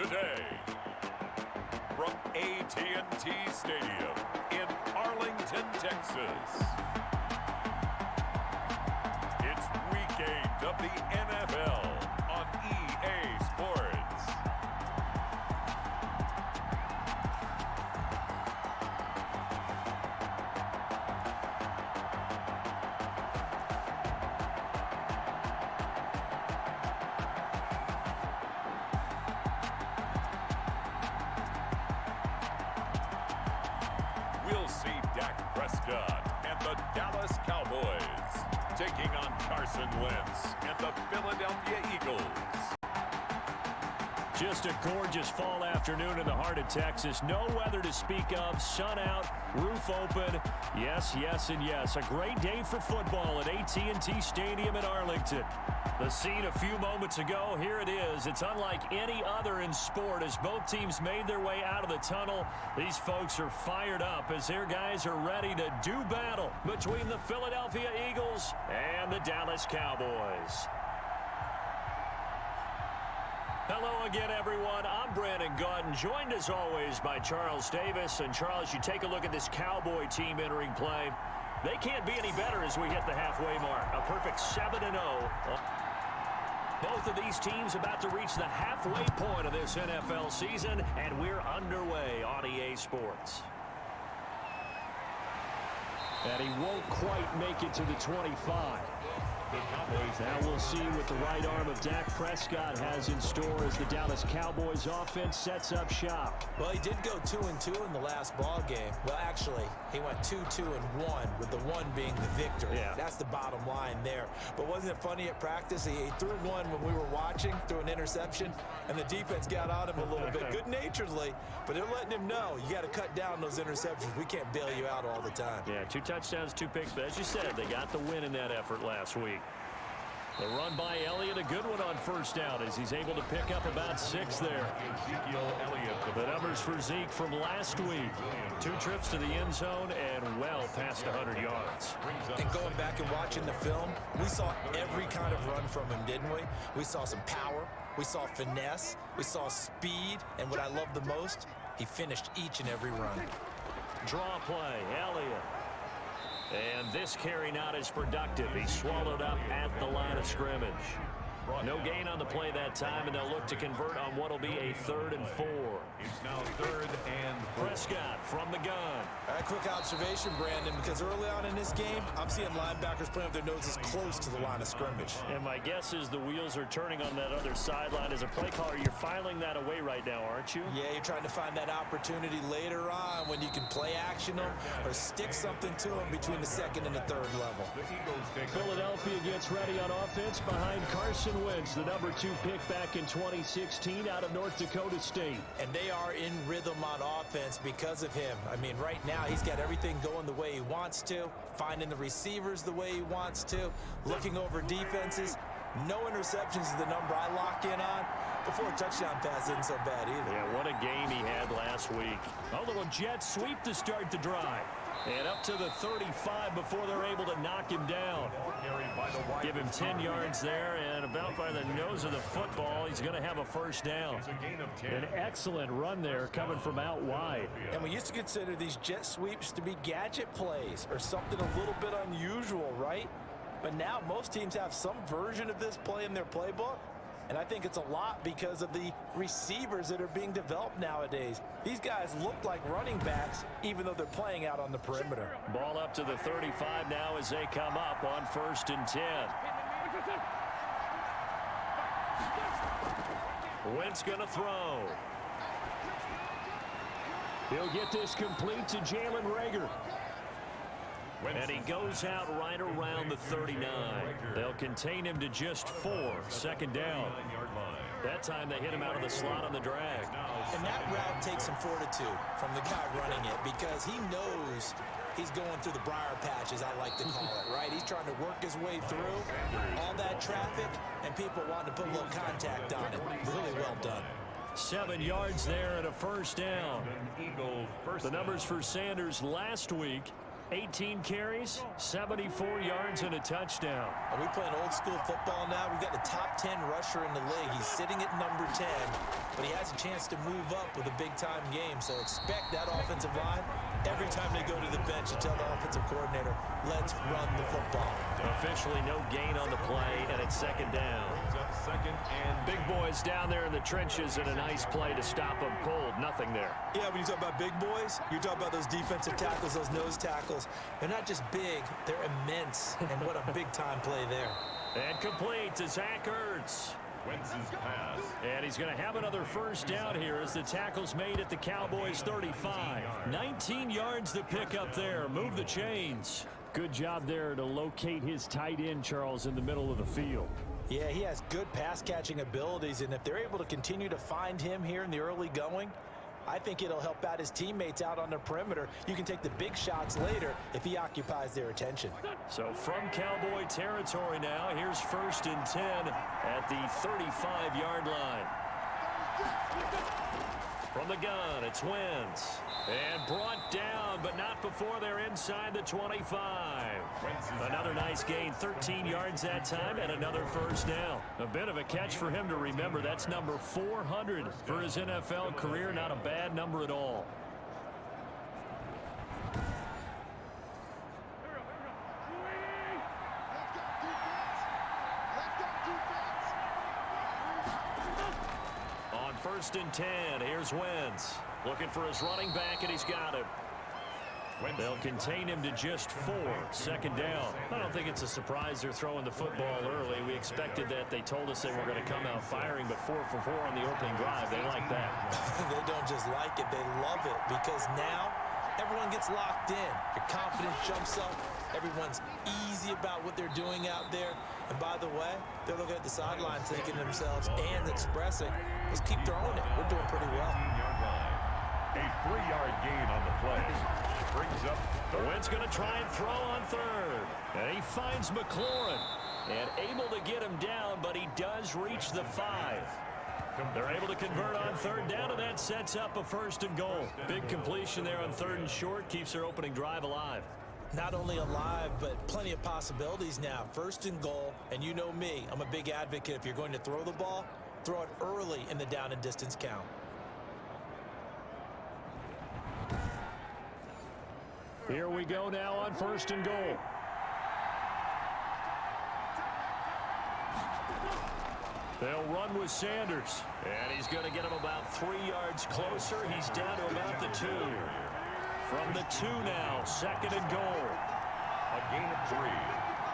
today. From AT&T Stadium in Arlington, Texas. It's Week 8 of the NFL on EA Sports. We'll see Dak Prescott and the Dallas Cowboys taking on Carson Wentz and the Philadelphia Eagles. Just a gorgeous fall afternoon in the heart of Texas. No weather to speak of. Sun out, roof open. Yes, yes, and yes. A great day for football at AT&T Stadium in Arlington. The scene a few moments ago, here it is. It's unlike any other in sport as both teams made their way out of the tunnel. These folks are fired up as their guys are ready to do battle between the Philadelphia Eagles and the Dallas Cowboys. Hello again, everyone. I'm Brandon Gautin, joined as always by Charles Davis. And Charles, you take a look at this Cowboy team entering play. They can't be any better as we hit the halfway mark. A perfect 7-0. Both of these teams about to reach the halfway point of this NFL season, and we're underway on EA Sports. And he won't quite make it to the 25. Now we'll see what the right arm of Dak Prescott has in store as the Dallas Cowboys offense sets up shop. Well, he did go 2-2 in the last ball game. Well, actually, he went 2-2-1, with the one being the victory. Yeah. That's the bottom line there. But wasn't it funny at practice? He threw one when we were watching, threw an interception, and the defense got on him a little bit, good-naturedly. But they're letting him know, you got to cut down those interceptions. We can't bail you out all the time. Yeah, 2 touchdowns, 2 picks. But as you said, they got the win in that effort last week. The run by Elliott, a good one on first down as he's able to pick up about 6 there. The numbers for Zeke from last week. 2 trips to the end zone and well past 100 yards. And going back and watching the film, we saw every kind of run from him, didn't we? We saw some power. We saw finesse. We saw speed. And what I love the most, he finished each and every run. Draw play, Elliott. And this carry not as productive. He swallowed up at the line of scrimmage. No gain on the play that time, and they'll look to convert on what will be a 3rd and 4. It's now 3rd and 4. Prescott from the gun. All right, quick observation, Brandon, because early on in this game, I'm seeing linebackers playing with their noses close to the line of scrimmage. And my guess is the wheels are turning on that other sideline. As a play caller, you're filing that away right now, aren't you? Yeah, you're trying to find that opportunity later on when you can play action them or stick something to them between the 2nd and the 3rd level. Philadelphia gets ready on offense behind Carson Wentz, the number 2 pick back in 2016 out of North Dakota State. And they are in rhythm on offense because of him. I mean, right now he's got everything going the way he wants to, finding the receivers the way he wants to, looking over defenses. No interceptions is the number I lock in on. Before a touchdown pass isn't so bad either. Yeah, what a game he had last week. A little jet sweep to start the drive. And up to the 35 before they're able to knock him down. Give him 10 yards there, and about by the nose of the football, he's going to have a first down. An excellent run there coming from out wide. And we used to consider these jet sweeps to be gadget plays or something a little bit unusual, right? But now most teams have some version of this play in their playbook. And I think it's a lot because of the receivers that are being developed nowadays. These guys look like running backs, even though they're playing out on the perimeter. Ball up to the 35 now as they come up on 1st and 10. Wentz going to throw. He'll get this complete to Jalen Reagor. And he goes out right around the 39. They'll contain him to just 4. 2nd down. That time they hit him out of the slot on the drag. And that route takes some fortitude from the guy running it because he knows he's going through the briar patch, as I like to call it, right? He's trying to work his way through all that traffic and people wanting to put a little contact on it. Really well done. 7 yards there and a first down. The numbers for Sanders last week. 18 carries, 74 yards, and a touchdown. Are we playing old school football now? We've got the top 10 rusher in the league. He's sitting at number 10, but he has a chance to move up with a big-time game. So expect that offensive line every time they go to the bench to tell the offensive coordinator, let's run the football. Officially no gain on the play, and it's second down. Big boys down there in the trenches, and a nice play to stop them cold. Nothing there. Yeah, when you talk about big boys, you're talking about those defensive tackles, those nose tackles. They're not just big, they're immense. And what a big-time play there. And complete to Zach Ertz. Wentz's pass. And he's going to have another first down here as the tackle's made at the Cowboys 35. 19 yards to pick up there. Move the chains. Good job there to locate his tight end, Charles, in the middle of the field. Yeah, he has good pass-catching abilities, and if they're able to continue to find him here in the early going, I think it'll help out his teammates out on the perimeter. You can take the big shots later if he occupies their attention. So from Cowboy territory now, here's 1st and 10 at the 35-yard line. From the gun, it's Wentz. And brought down, but not before they're inside the 25. Another nice gain, 13 yards that time, and another first down. A bit of a catch for him to remember. That's number 400 for his NFL career. Not a bad number at all. On 1st and 10, here's Wentz. Looking for his running back, and he's got him. They'll contain him to just 4. Second down. I don't think it's a surprise they're throwing the football early. We expected that. They told us they were going to come out firing, but 4 for 4 on the opening drive. They like that. They don't just like it, they love it, because now everyone gets locked in. Your confidence jumps up. Everyone's easy about what they're doing out there. And by the way, they're looking at the sideline thinking to themselves and expressing, let's keep throwing it. We're doing pretty well. A 3-yard gain on the play. Brings up third. Wentz going to try and throw on 3rd. And he finds McLaurin. And able to get him down, but he does reach the 5. They're able to convert on 3rd down, and that sets up a 1st and goal. Big completion there on 3rd and short. Keeps their opening drive alive. Not only alive, but plenty of possibilities now. 1st and goal, and you know me, I'm a big advocate. If you're going to throw the ball, throw it early in the down and distance count. Here we go now on 1st and goal. They'll run with Sanders. And he's going to get him about 3 yards closer. He's down to about the 2. From the 2 now, 2nd and goal. A gain of 3.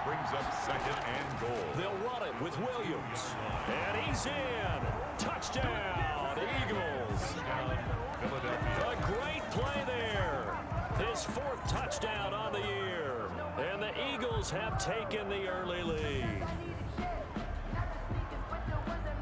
Brings up 2nd and goal. They'll run it with Williams. And he's in. Touchdown, Eagles. A great play there. His 4th touchdown on the year. And the Eagles have taken the early lead.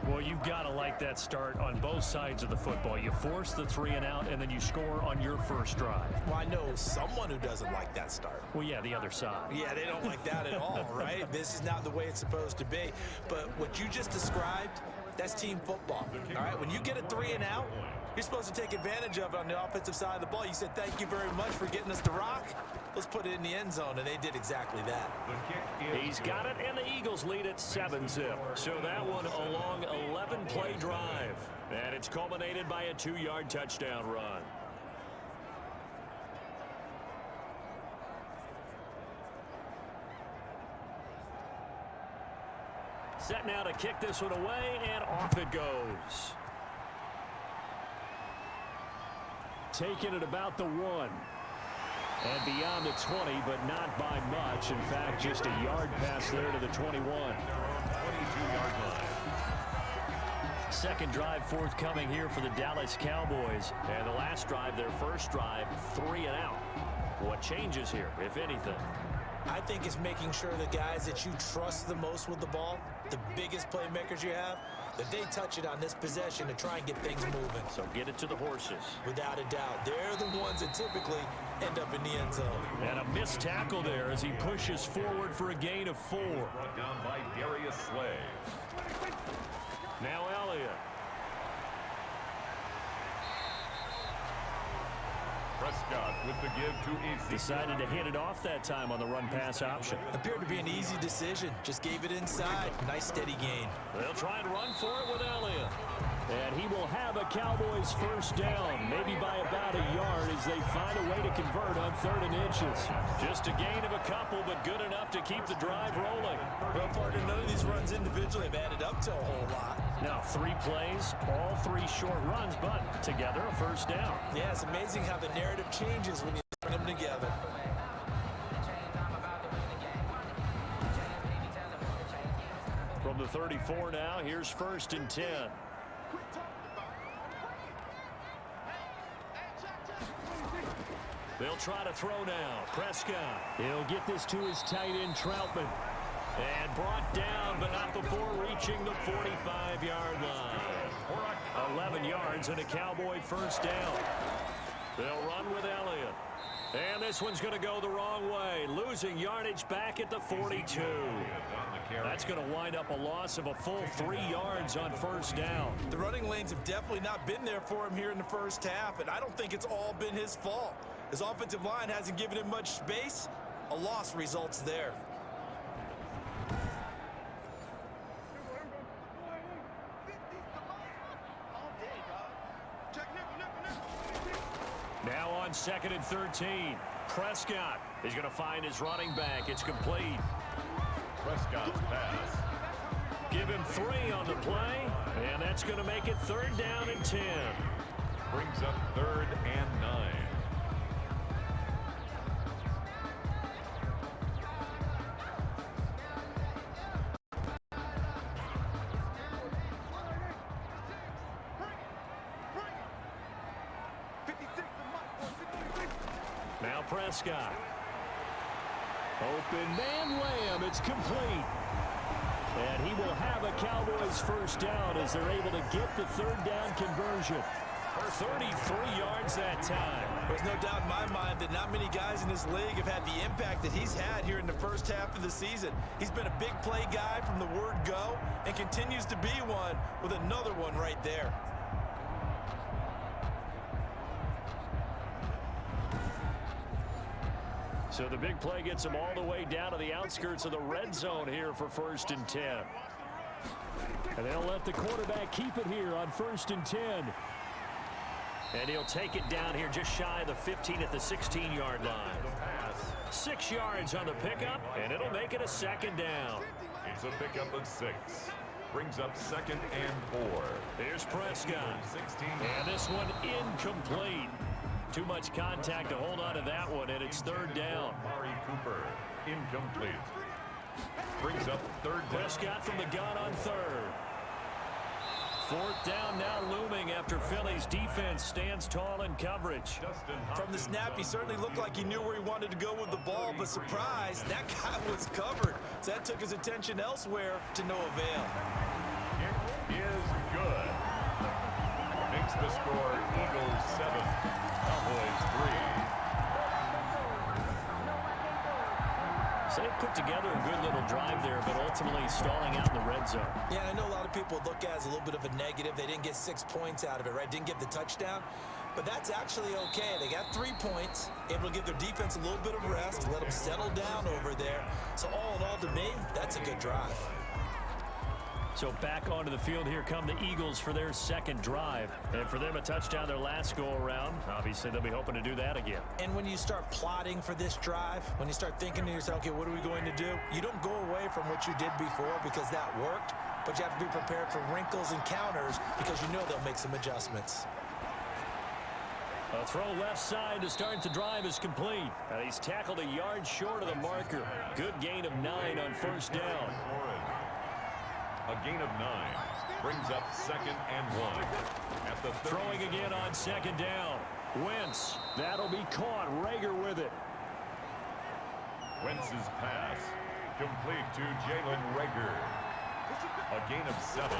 Well, you've got to like that start on both sides of the football. You force the 3 and out, and then you score on your first drive. Well, I know someone who doesn't like that start. Well, yeah, the other side. Yeah, they don't like that at all, right? This is not the way it's supposed to be. But what you just described, that's team football, all right? When you get a 3 and out, you're supposed to take advantage of it on the offensive side of the ball. You said, thank you very much for getting us to rock. Let's put it in the end zone, and they did exactly that. He's got it, and the Eagles lead at 7-zip. So that one a long 11-play drive. And it's culminated by a 2-yard touchdown run. Set now to kick this one away, and off it goes. Taking it about the 1. And beyond the 20, but not by much. In fact, just a yard pass there to the 21. 22-yard line. Second drive forthcoming here for the Dallas Cowboys. And the last drive, their first drive, 3 and out. What changes here, if anything? I think it's making sure the guys that you trust the most with the ball, the biggest playmakers you have, that they touch it on this possession to try and get things moving. So get it to the horses. Without a doubt. They're the ones that typically end up in the end zone. And a missed tackle there as he pushes forward for a gain of 4. Brought down by Darius Slay. Now Elliott. Prescott with the give to Ezekiel. Decided to hand it off that time on the run-pass option. Appeared to be an easy decision. Just gave it inside. Nice steady gain. They'll try and run for it with Elliott. And he will have a Cowboys first down, maybe by about a yard as they find a way to convert on 3rd and inches. Just a gain of a couple, but good enough to keep the drive rolling. Well, partner, none of these runs individually have added up to a whole lot. Now 3 plays, all 3 short runs, but together a first down. Yeah, it's amazing how the narrative changes when you put them together. From the 34 now, here's 1st and 10. They'll try to throw now. Prescott. He'll get this to his tight end, Troutman. And brought down, but not before reaching the 45-yard line. 11 yards and a Cowboy first down. They'll run with Elliott. And this one's going to go the wrong way. Losing yardage back at the 42. That's going to wind up a loss of a full 3 yards on first down. The running lanes have definitely not been there for him here in the first half, and I don't think it's all been his fault. His offensive line hasn't given him much space. A loss results there. Now on 2nd and 13. Prescott is going to find his running back. It's complete. Prescott's pass. Give him 3 on the play, and that's going to make it 3rd down and 10. Brings up 3rd and 9. Now Prescott. Open man Lamb. It's complete. And he will have a Cowboys first down as they're able to get the 3rd down conversion. 33 yards that time. There's no doubt in my mind that not many guys in this league have had the impact that he's had here in the first half of the season. He's been a big play guy from the word go and continues to be one with another one right there. So the big play gets him all the way down to the outskirts of the red zone here for 1st and 10. And they'll let the quarterback keep it here on 1st and 10. And he'll take it down here just shy of the 15 at the 16-yard line. 6 yards on the pickup, and it'll make it a 2nd down. It's a pickup of 6. Brings up 2nd and 4. Here's Prescott. 16. And this one incomplete. Too much contact to hold on to that one, and it's 3rd down. Mari Cooper, incomplete. Brings up 3rd down. Prescott from the gun on 3rd. 4th down now looming after Philly's defense stands tall in coverage. From the snap, he certainly looked like he knew where he wanted to go with the ball, but surprise, that guy was covered. So that took his attention elsewhere to no avail. It is good. Makes the score Eagles 7, Cowboys 3. So they put together a good little drive there, but ultimately stalling out in the red zone. Yeah, I know a lot of people look at it as a little bit of a negative. They didn't get 6 points out of it, right? Didn't get the touchdown. But that's actually okay. They got 3 points, able to give their defense a little bit of rest, let them settle down over there. So all in all, to me, that's a good drive. So back onto the field, here come the Eagles for their 2nd drive. And for them, a touchdown their last go-around. Obviously, they'll be hoping to do that again. And when you start plotting for this drive, when you start thinking to yourself, okay, what are we going to do? You don't go away from what you did before because that worked, but you have to be prepared for wrinkles and counters because you know they'll make some adjustments. A throw left side to start the drive is complete. And he's tackled a yard short of the marker. Good gain of 9 on 1st down. A gain of 9 brings up 2nd and 1. At the throwing again on 2nd down. Wentz. That'll be caught. Rager with it. Wentz's pass complete to Jalen Rager. A gain of 7.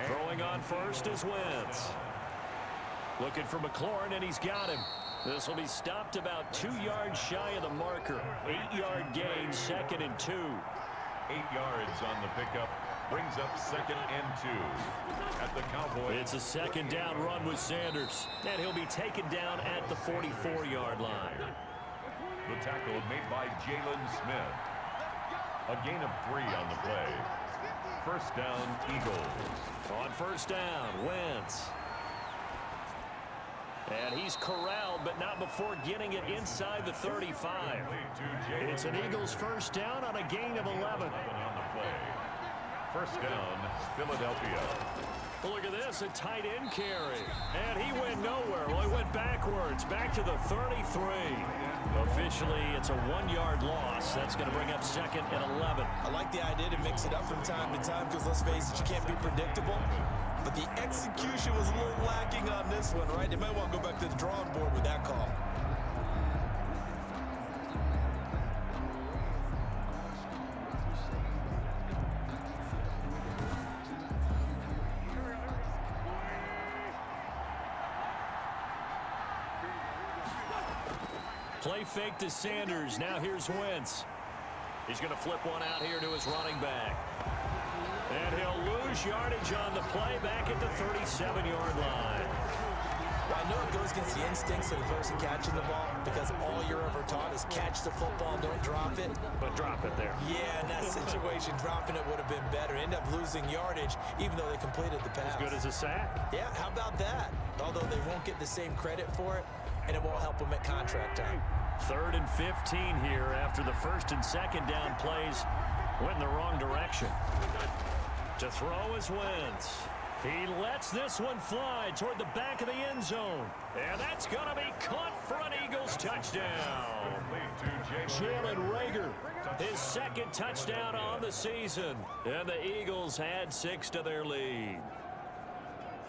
Throwing on 1st is Wentz. Looking for McLaurin, and he's got him. This will be stopped about 2 yards shy of the marker. 8-yard gain, 2nd and 2. 8 yards on the pickup brings up 2nd and 2 at the Cowboys. It's a second down run with Sanders, and he'll be taken down at the 44-yard line. The tackle made by Jalen Smith. A gain of 3 on the play. First down, Eagles. On first down, Wentz. And he's corralled, but not before getting it inside the 35. It's an Eagles first down on a gain of 11. On the play. First down, Philadelphia. Look at this, a tight end carry. And he went nowhere. Well, he went backwards, back to the 33. Officially, it's a 1-yard loss. That's going to bring up 2nd and 11. I like the idea to mix it up from time to time because, let's face it, you can't be predictable. But the execution was a little lacking on this one, right? They might want to go back to the drawing board with that call. Play fake to Sanders. Now here's Wentz. He's going to flip one out here to his running back. And he'll lose yardage on the play back at the 37-yard line. Well, I know it goes against the instincts of the person catching the ball because all you're ever taught is catch the football, don't drop it. But drop it there. Yeah, in that situation, dropping it would have been better. End up losing yardage even though they completed the pass. As good as a sack. Yeah, how about that? Although they won't get the same credit for it, and it won't help them at contract time. 3rd and 15 here after the 1st and 2nd down plays went in the wrong direction. To throw is Wentz. He lets this one fly toward the back of the end zone. And that's going to be caught for an Eagles touchdown. Jalen Reagor, his 2nd touchdown on the season. And the Eagles add 6 to their lead.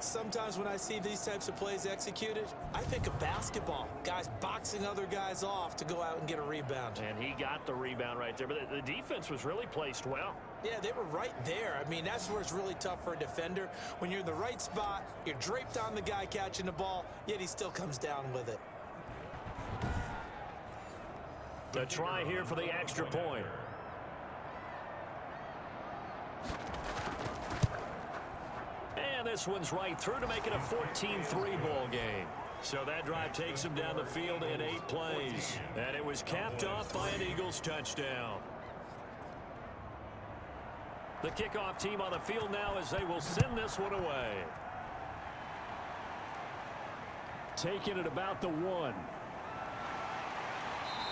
Sometimes when I see these types of plays executed, I think of basketball. Guys boxing other guys off to go out and get a rebound. And he got the rebound right there. But the defense was really placed well. Yeah, they were right there. I mean, that's where it's really tough for a defender. When you're in the right spot, you're draped on the guy catching the ball, yet he still comes down with it. A try here for the extra point. And this one's right through to make it a 14-3 ball game. So that drive takes him down the field in 8 plays. And it was capped off by an Eagles touchdown. The kickoff team on the field now as they will send this one away. Taking it about the 1.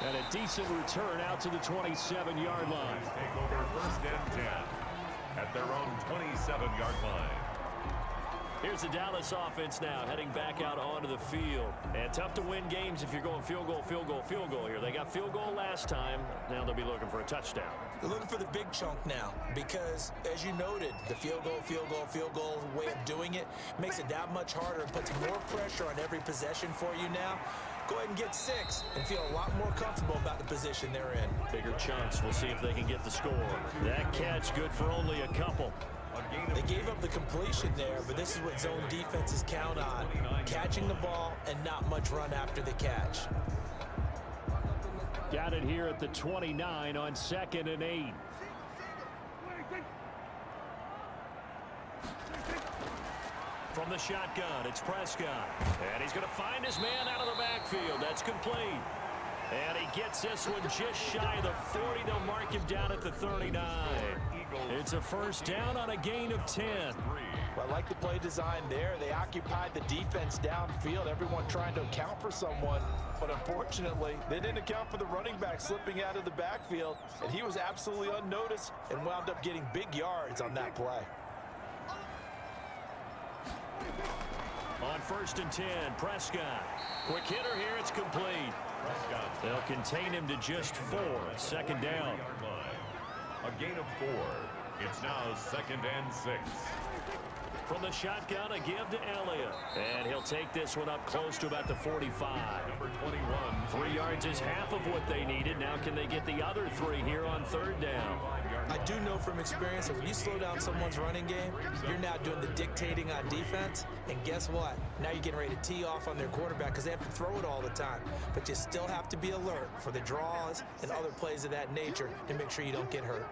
And a decent return out to the 27-yard line. Take over 1st and 10 at their own 27-yard line. Here's the Dallas offense now heading back out onto the field. And tough to win games if you're going field goal, field goal, field goal here. They got field goal last time. Now they'll be looking for a touchdown. They're looking for the big chunk now because, as you noted, the field goal way of doing it makes it that much harder and puts more pressure on every possession for you now. Go ahead and get 6 and feel a lot more comfortable about the position they're in. Bigger chunks. We'll see if they can get the score. That catch good for only a couple. They gave up the completion there, but this is what zone defenses count on. Catching the ball and not much run after the catch. Got it here at the 29 on 2nd and 8. From the shotgun, it's Prescott. And he's going to find his man out of the backfield. That's complete. And he gets this one just shy of the 40. They'll mark him down at the 39. It's a first down on a gain of 10. Well, I like the play design there. They occupied the defense downfield, everyone trying to account for someone. But unfortunately, they didn't account for the running back slipping out of the backfield. And he was absolutely unnoticed and wound up getting big yards on that play. On 1st and 10, Prescott. Quick hitter here, it's complete. They'll contain him to just 4. 2nd down. A gain of 4. It's now 2nd and 6. From the shotgun, a give to Elliott. And he'll take this one up close to about the 45. Number 21. 3 yards is half of what they needed. Now can they get the other 3 here on 3rd down? I do know from experience that when you slow down someone's running game, you're now doing the dictating on defense. And guess what? Now you're getting ready to tee off on their quarterback because they have to throw it all the time. But you still have to be alert for the draws and other plays of that nature to make sure you don't get hurt.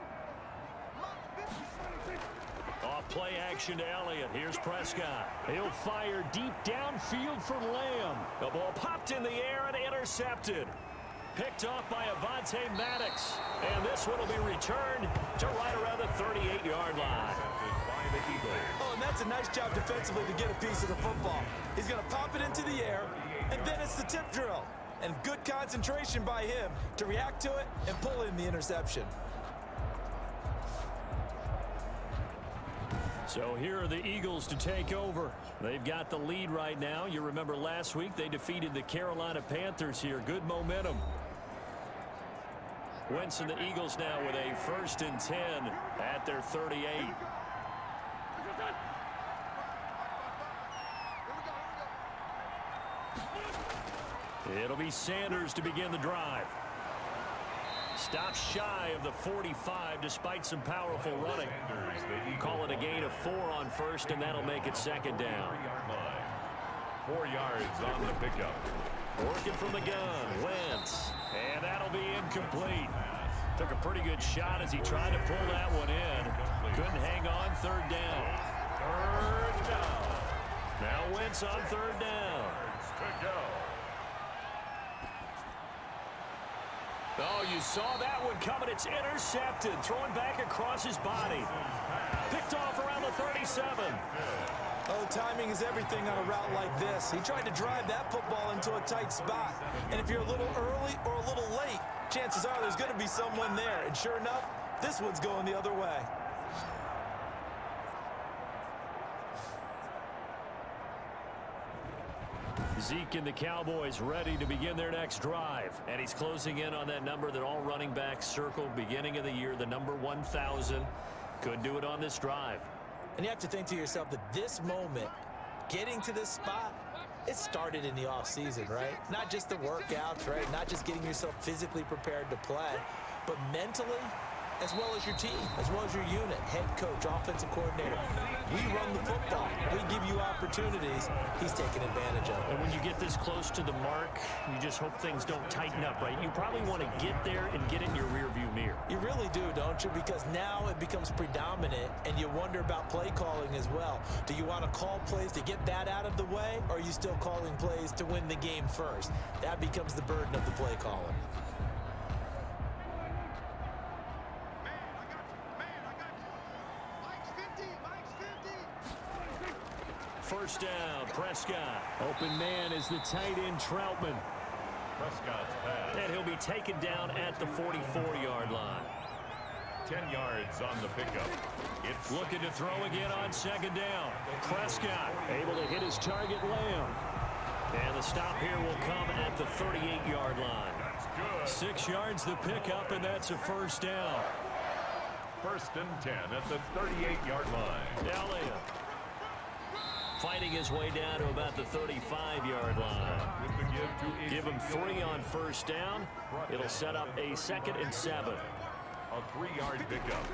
play action to Elliott. Here's Prescott. He'll fire deep downfield for Lamb. The ball popped in the air and intercepted. Picked off by Avonte Maddox. And this one will be returned to right around the 38-yard line. Oh, and that's a nice job defensively to get a piece of the football. He's going to pop it into the air, and then it's the tip drill. And good concentration by him to react to it and pull in the interception. So here are the Eagles to take over. They've got the lead right now. You remember last week they defeated the Carolina Panthers here. Good momentum. Wentz and the Eagles now with a 1st and 10 at their 38. It'll be Sanders to begin the drive. Stops shy of the 45 despite some powerful running. Call it a gain of 4 on 1st, and that'll make it 2nd down. 4 yards on the pickup. Working from the gun, Wentz. And that'll be incomplete. Took a pretty good shot as he tried to pull that one in. Couldn't hang on. 3rd down. 3rd down. Now Wentz on 3rd down. Oh, you saw that one coming. It's intercepted. Thrown back across his body. Picked off around the 37. Oh, timing is everything on a route like this. He tried to drive that football into a tight spot. And if you're a little early or a little late, chances are there's going to be someone there. And sure enough, this one's going the other way. Zeke and the Cowboys ready to begin their next drive. And he's closing in on that number that all running backs circled beginning of the year, the number 1,000. Could do it on this drive. And you have to think to yourself that this moment, getting to this spot, it started in the offseason, right? Not just the workouts, right? Not just getting yourself physically prepared to play, but mentally, as well as your team, as well as your unit, head coach, offensive coordinator. We run the football. We give you opportunities. He's taking advantage of it. And when you get this close to the mark, you just hope things don't tighten up, right? You probably want to get there and get in your rearview mirror. You really do, don't you? Because now it becomes predominant, and you wonder about play calling as well. Do you want to call plays to get that out of the way, or are you still calling plays to win the game first? That becomes the burden of the play calling. 1st down, Prescott. Open man is the tight end, Troutman. Prescott's pass. And he'll be taken down at the 44-yard line. 10 yards on the pickup. It's looking to throw again on 2nd down. Prescott able to hit his target, Lamb. And the stop here will come at the 38-yard line. That's good. 6 yards the pickup, and that's a 1st down. 1st and 10 at the 38-yard line. Elliott fighting his way down to about the 35-yard line. Give him 3 on 1st down. It'll set up a 2nd and 7. A 3-yard pickup.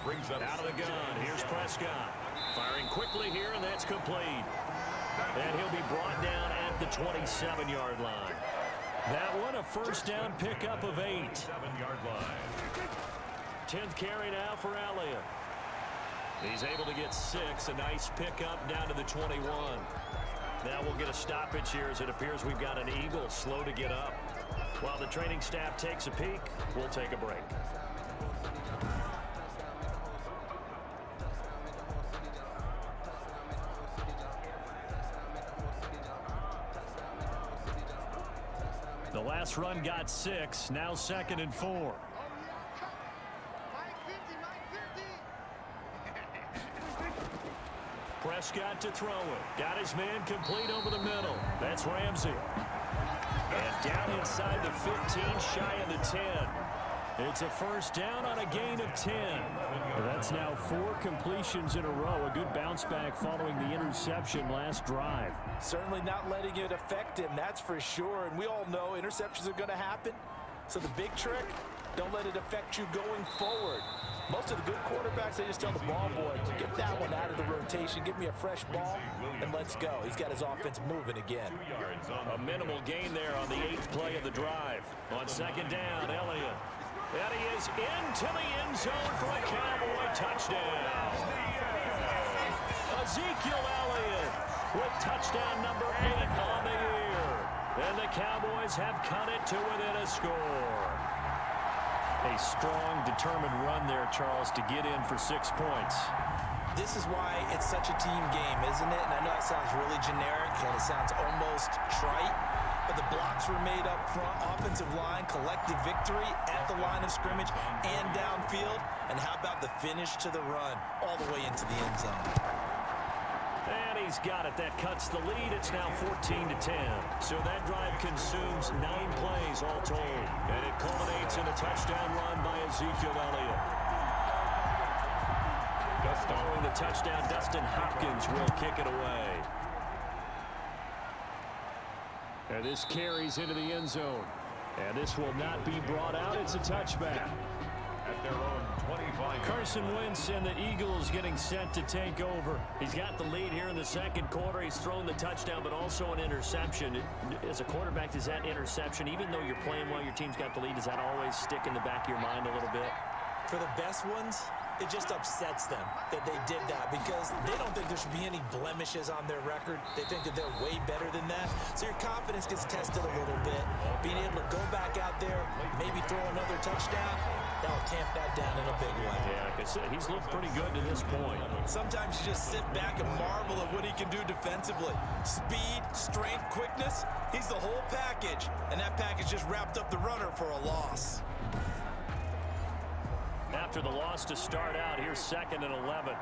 Brings up out of the gun. Here's Prescott. Firing quickly here, and that's complete. And he'll be brought down at the 27-yard line. That one, a 1st down pickup of 8. 7-yard line. 10th carry now for Elliott. He's able to get 6. A nice pickup down to the 21. Now we'll get a stoppage here as it appears we've got an Eagle slow to get up. While the training staff takes a peek, we'll take a break. The last run got 6. Now 2nd and 4. Prescott to throw it. Got his man complete over the middle. That's Ramsey. And down inside the 15, shy of the 10. It's a 1st down on a gain of 10. That's now 4 completions in a row. A good bounce back following the interception last drive. Certainly not letting it affect him, that's for sure. And we all know interceptions are going to happen. So the big trick, don't let it affect you going forward. Most of the good quarterbacks, they just tell the ball boy, get that one out of the rotation, give me a fresh ball, and let's go. He's got his offense moving again. A minimal gain there on the 8th play of the drive. On 2nd down, Elliott. And he is into the end zone for a Cowboy touchdown. with touchdown number 8 on the year. And the Cowboys have cut it to within a score. A strong, determined run there, Charles, to get in for 6 points. This is why it's such a team game, isn't it? And I know it sounds really generic and it sounds almost trite, but the blocks were made up front, offensive line, collective victory at the line of scrimmage and downfield. And how about the finish to the run all the way into the end zone? And he's got it. That cuts the lead. It's now 14-10. So that drive consumes 9 plays all told. And it culminates in a touchdown run by Ezekiel Elliott. Following the touchdown, Dustin Hopkins will kick it away. And this carries into the end zone. And this will not be brought out. It's a touchback. At their own 25. Carson Wentz and the Eagles getting set to take over. He's got the lead here in the second quarter. He's thrown the touchdown, but also an interception. As a quarterback, does that interception, even though you're playing well, your team's got the lead, does that always stick in the back of your mind a little bit? For the best ones, it just upsets them that they did that because they don't think there should be any blemishes on their record. They think that they're way better than that. So your confidence gets tested a little bit. Being able to go back out there, maybe throw another touchdown, that'll tamp that down in a big way. Yeah, like I said, he's looked pretty good to this point. Sometimes you just sit back and marvel at what he can do defensively. Speed, strength, quickness, he's the whole package. And that package just wrapped up the runner for a loss. After the loss to start out, here's 2nd and 11.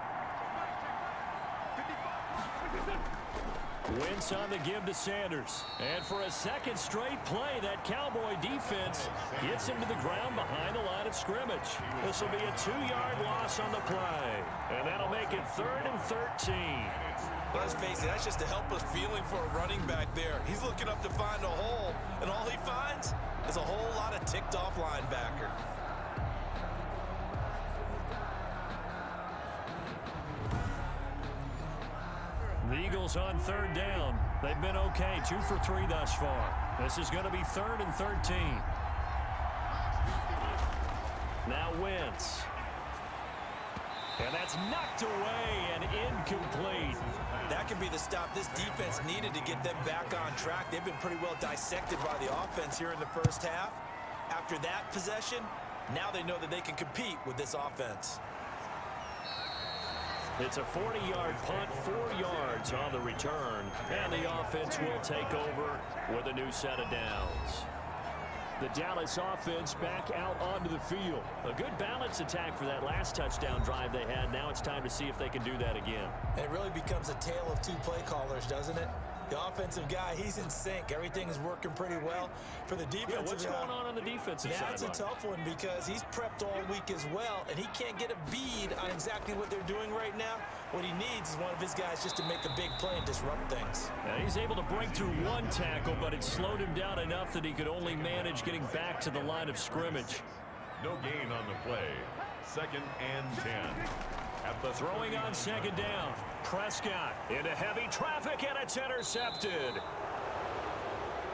Wentz on the give to Sanders. And for a second straight play, that Cowboy defense gets him to the ground behind the line of scrimmage. This will be a 2-yard loss on the play. And that'll make it 3rd and 13. Let's face it, that's just a helpless feeling for a running back there. He's looking up to find a hole, and all he finds is a whole lot of ticked-off linebacker. The Eagles on 3rd down. They've been okay, 2 for 3 thus far. This is going to be 3rd and 13. Now Wentz. And that's knocked away and incomplete. That could be the stop this defense needed to get them back on track. They've been pretty well dissected by the offense here in the first half. After that possession, now they know that they can compete with this offense. It's a 40-yard punt, 4 yards on the return, and the offense will take over with a new set of downs. The Dallas offense back out onto the field. A good balance attack for that last touchdown drive they had. Now it's time to see if they can do that again. It really becomes a tale of 2 play callers, doesn't it? The offensive guy, he's in sync. Everything is working pretty well. For the defensive guy, what's going on the defensive side? That's a tough one because he's prepped all week as well, and he can't get a bead on exactly what they're doing right now. What he needs is one of his guys just to make a big play and disrupt things. Now, he's able to break through 1 tackle, but it slowed him down enough that he could only manage getting back to the line of scrimmage. No gain on the play. 2nd and 10. At the throwing on 2nd down. Prescott into heavy traffic, and it's intercepted.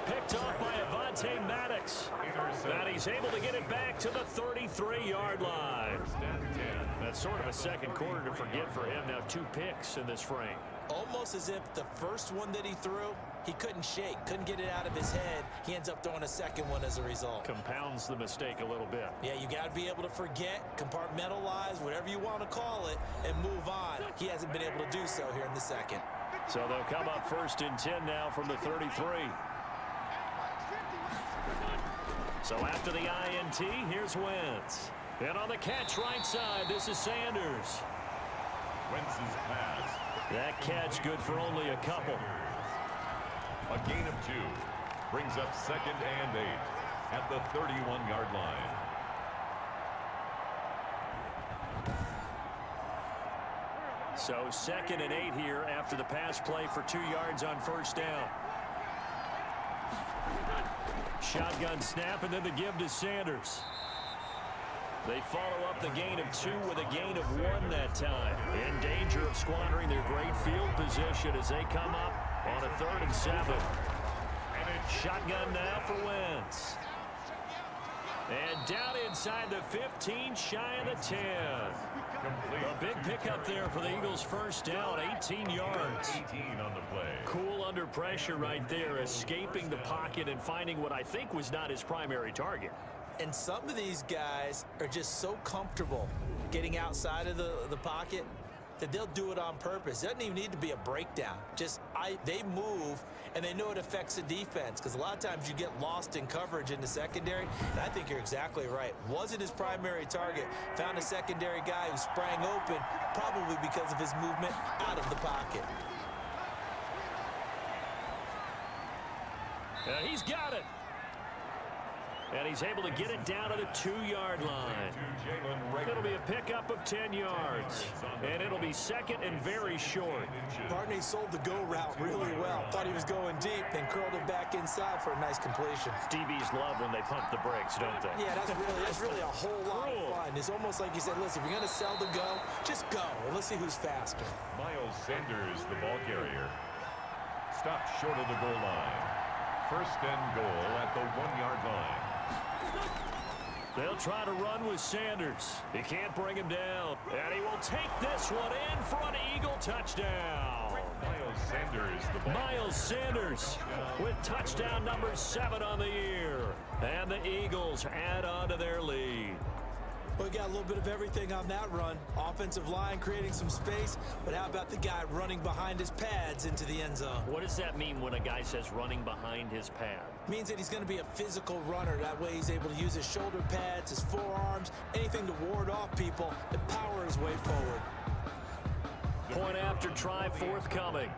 Picked off by Avonte Maddox. And he's able to get it back to the 33-yard line. That's sort of a second quarter to forget for him. Now 2 picks in this frame. Almost as if the first one that he threw, he couldn't shake, couldn't get it out of his head. He ends up throwing a second one as a result. Compounds the mistake a little bit. Yeah, you got to be able to forget, compartmentalize, whatever you want to call it, and move on. He hasn't been able to do so here in the second. So they'll come up 1st and 10 now from the 33. So after the INT, here's Wentz. And on the catch right side, this is Sanders. Wentz's pass. That catch good for only a couple. A gain of 2. Brings up 2nd and 8 at the 31-yard line. So 2nd and 8 here after the pass play for 2 yards on 1st down. Shotgun snap and then the give to Sanders. They follow up the gain of 2 with a gain of 1 that time. In danger of squandering their great field position as they come up on a 3rd and 7. Shotgun now for Wentz. And down inside the 15, shy of the 10. A big pickup there for the Eagles' first down, 18 yards. 18 on the play. Cool under pressure right there, escaping the pocket and finding what I think was not his primary target. And some of these guys are just so comfortable getting outside of the pocket that they'll do it on purpose. It doesn't even need to be a breakdown. They move, and they know it affects the defense, because a lot of times you get lost in coverage in the secondary, and I think you're exactly right. Wasn't his primary target. Found a secondary guy who sprang open, probably because of his movement out of the pocket. He's got it. And he's able to get it down to the 2-yard line. It'll be a pickup of 10 yards. And it'll be second and very short. Barney sold the go route really well. Thought he was going deep, then curled it back inside for a nice completion. DBs love when they pump the brakes, don't they? Yeah, that's really a whole lot of fun. It's almost like you said, listen, if you're going to sell the go, just go, and let's see who's faster. Miles Sanders, the ball carrier. Stopped short of the goal line. First and goal at the 1-yard line. They'll try to run with Sanders. He can't bring him down. And he will take this one in for an Eagle touchdown. Miles Sanders with touchdown number 7 on the year. And the Eagles add on to their lead. We got a little bit of everything on that run. Offensive line creating some space, but how about the guy running behind his pads into the end zone? What does that mean when a guy says running behind his pad? Means that he's going to be a physical runner. That way he's able to use his shoulder pads, his forearms, anything to ward off people and power his way forward. Point after try forthcoming.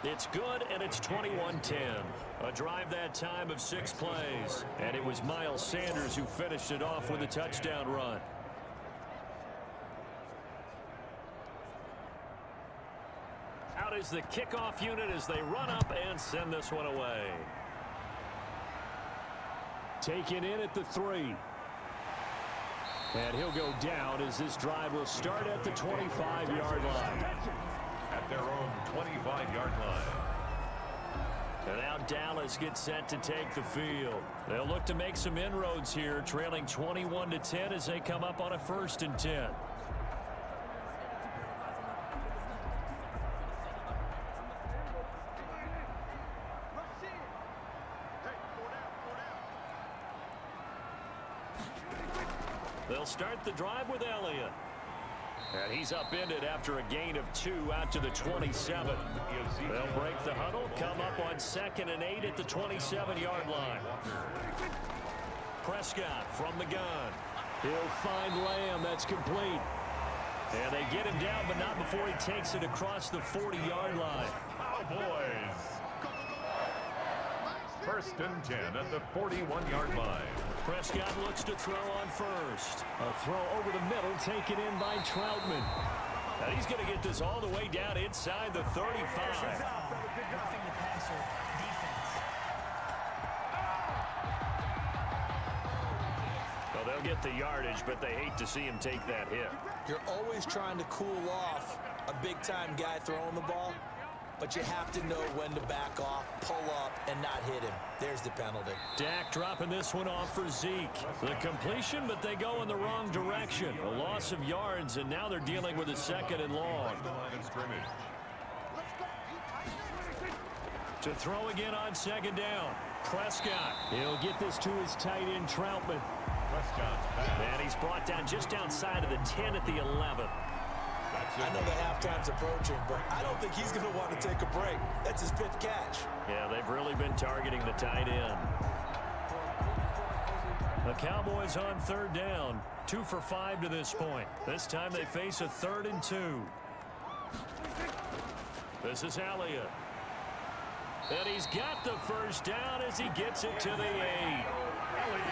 It's good, and it's 21-10. A drive that time of 6 plays. And it was Miles Sanders who finished it off with a touchdown run. Out is the kickoff unit as they run up and send this one away. Taken in at the 3. And he'll go down as this drive will start at the 25-yard line. At their own 25-yard line. And now Dallas gets set to take the field. They'll look to make some inroads here, trailing 21-10 as they come up on a 1st and 10. They'll start the drive with Elliott. And he's upended after a gain of 2 out to the 27. They'll break the huddle, come up on 2nd and 8 at the 27-yard line. Prescott from the gun. He'll find Lamb. That's complete. And they get him down, but not before he takes it across the 40-yard line. Cowboys. 1st and 10 at the 41-yard line. Prescott looks to throw on first. A throw over the middle taken in by Troutman. And he's going to get this all the way down inside the 35. Well, they'll get the yardage, but they hate to see him take that hit. You're always trying to cool off a big-time guy throwing the ball, but you have to know when to back off, pull up, and not hit him. There's the penalty. Dak dropping this one off for Zeke. The completion, but they go in the wrong direction. A loss of yards, and now they're dealing with a 2nd and long. To throw again on 2nd down. Prescott. He'll get this to his tight end, Troutman. And he's brought down just outside of the 10 at the 11. I know the halftime's approaching, but I don't think he's going to want to take a break. That's his 5th catch. Yeah, they've really been targeting the tight end. The Cowboys on 3rd down. 2 for 5 to this point. This time they face a 3rd and 2. This is Elliott. And he's got the first down as he gets it to the 8.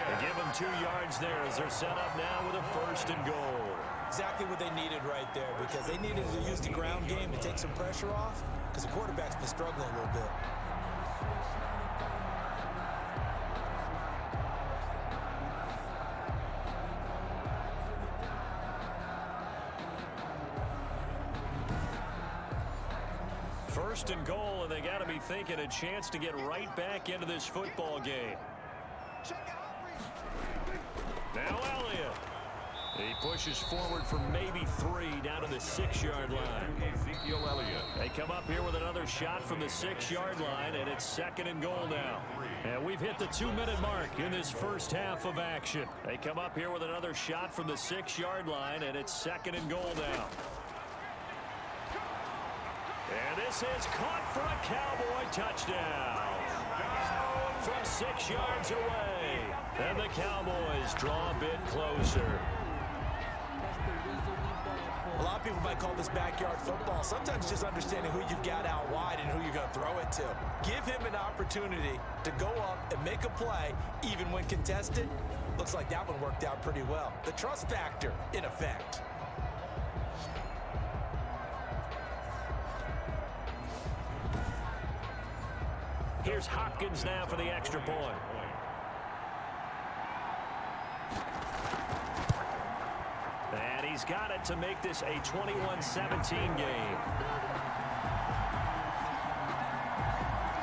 They give him 2 yards there as they're set up now with a 1st and goal. Exactly what they needed right there, because they needed to use the ground game to take some pressure off, because the quarterback's been struggling a little bit. First and goal, and they got to be thinking a chance to get right back into this football game. Now Elliott. He pushes forward for maybe 3 down to the 6-yard line. Ezekiel Elliott. They come up here with another shot from the 6-yard line, and it's second and goal now. And we've hit the 2-minute mark in this first half of action. They come up here with another shot from the 6-yard line, and it's second and goal now. And this is caught for a Cowboy touchdown. From 6 yards away. And the Cowboys draw a bit closer. A lot of people might call this backyard football. Sometimes just understanding who you've got out wide and who you're going to throw it to. Give him an opportunity to go up and make a play, even when contested. Looks like that one worked out pretty well. The trust factor in effect. Here's Hopkins now for the extra point. And he's got it to make this a 21-17 game.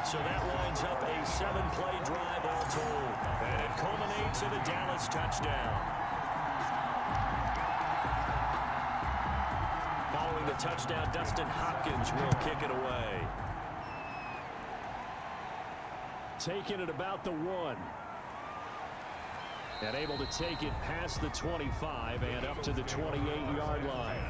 So that winds up a 7-play drive all told. And it culminates in a Dallas touchdown. Following the touchdown, Dustin Hopkins will kick it away. Taking it about the 1. And able to take it past the 25 and up to the 28-yard line.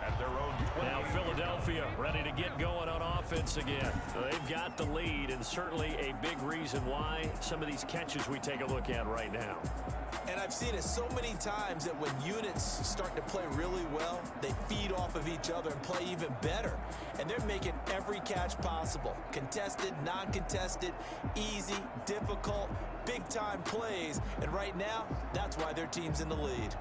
At their own 20. Now Philadelphia ready to get going on offense again. They've got the lead, and certainly a big reason why some of these catches we take a look at right now. And I've seen it so many times that when units start to play really well, they feed off of each other and play even better. And they're making every catch possible. Contested, non-contested, easy, difficult, big-time plays. And right now, that's why their team's in the lead.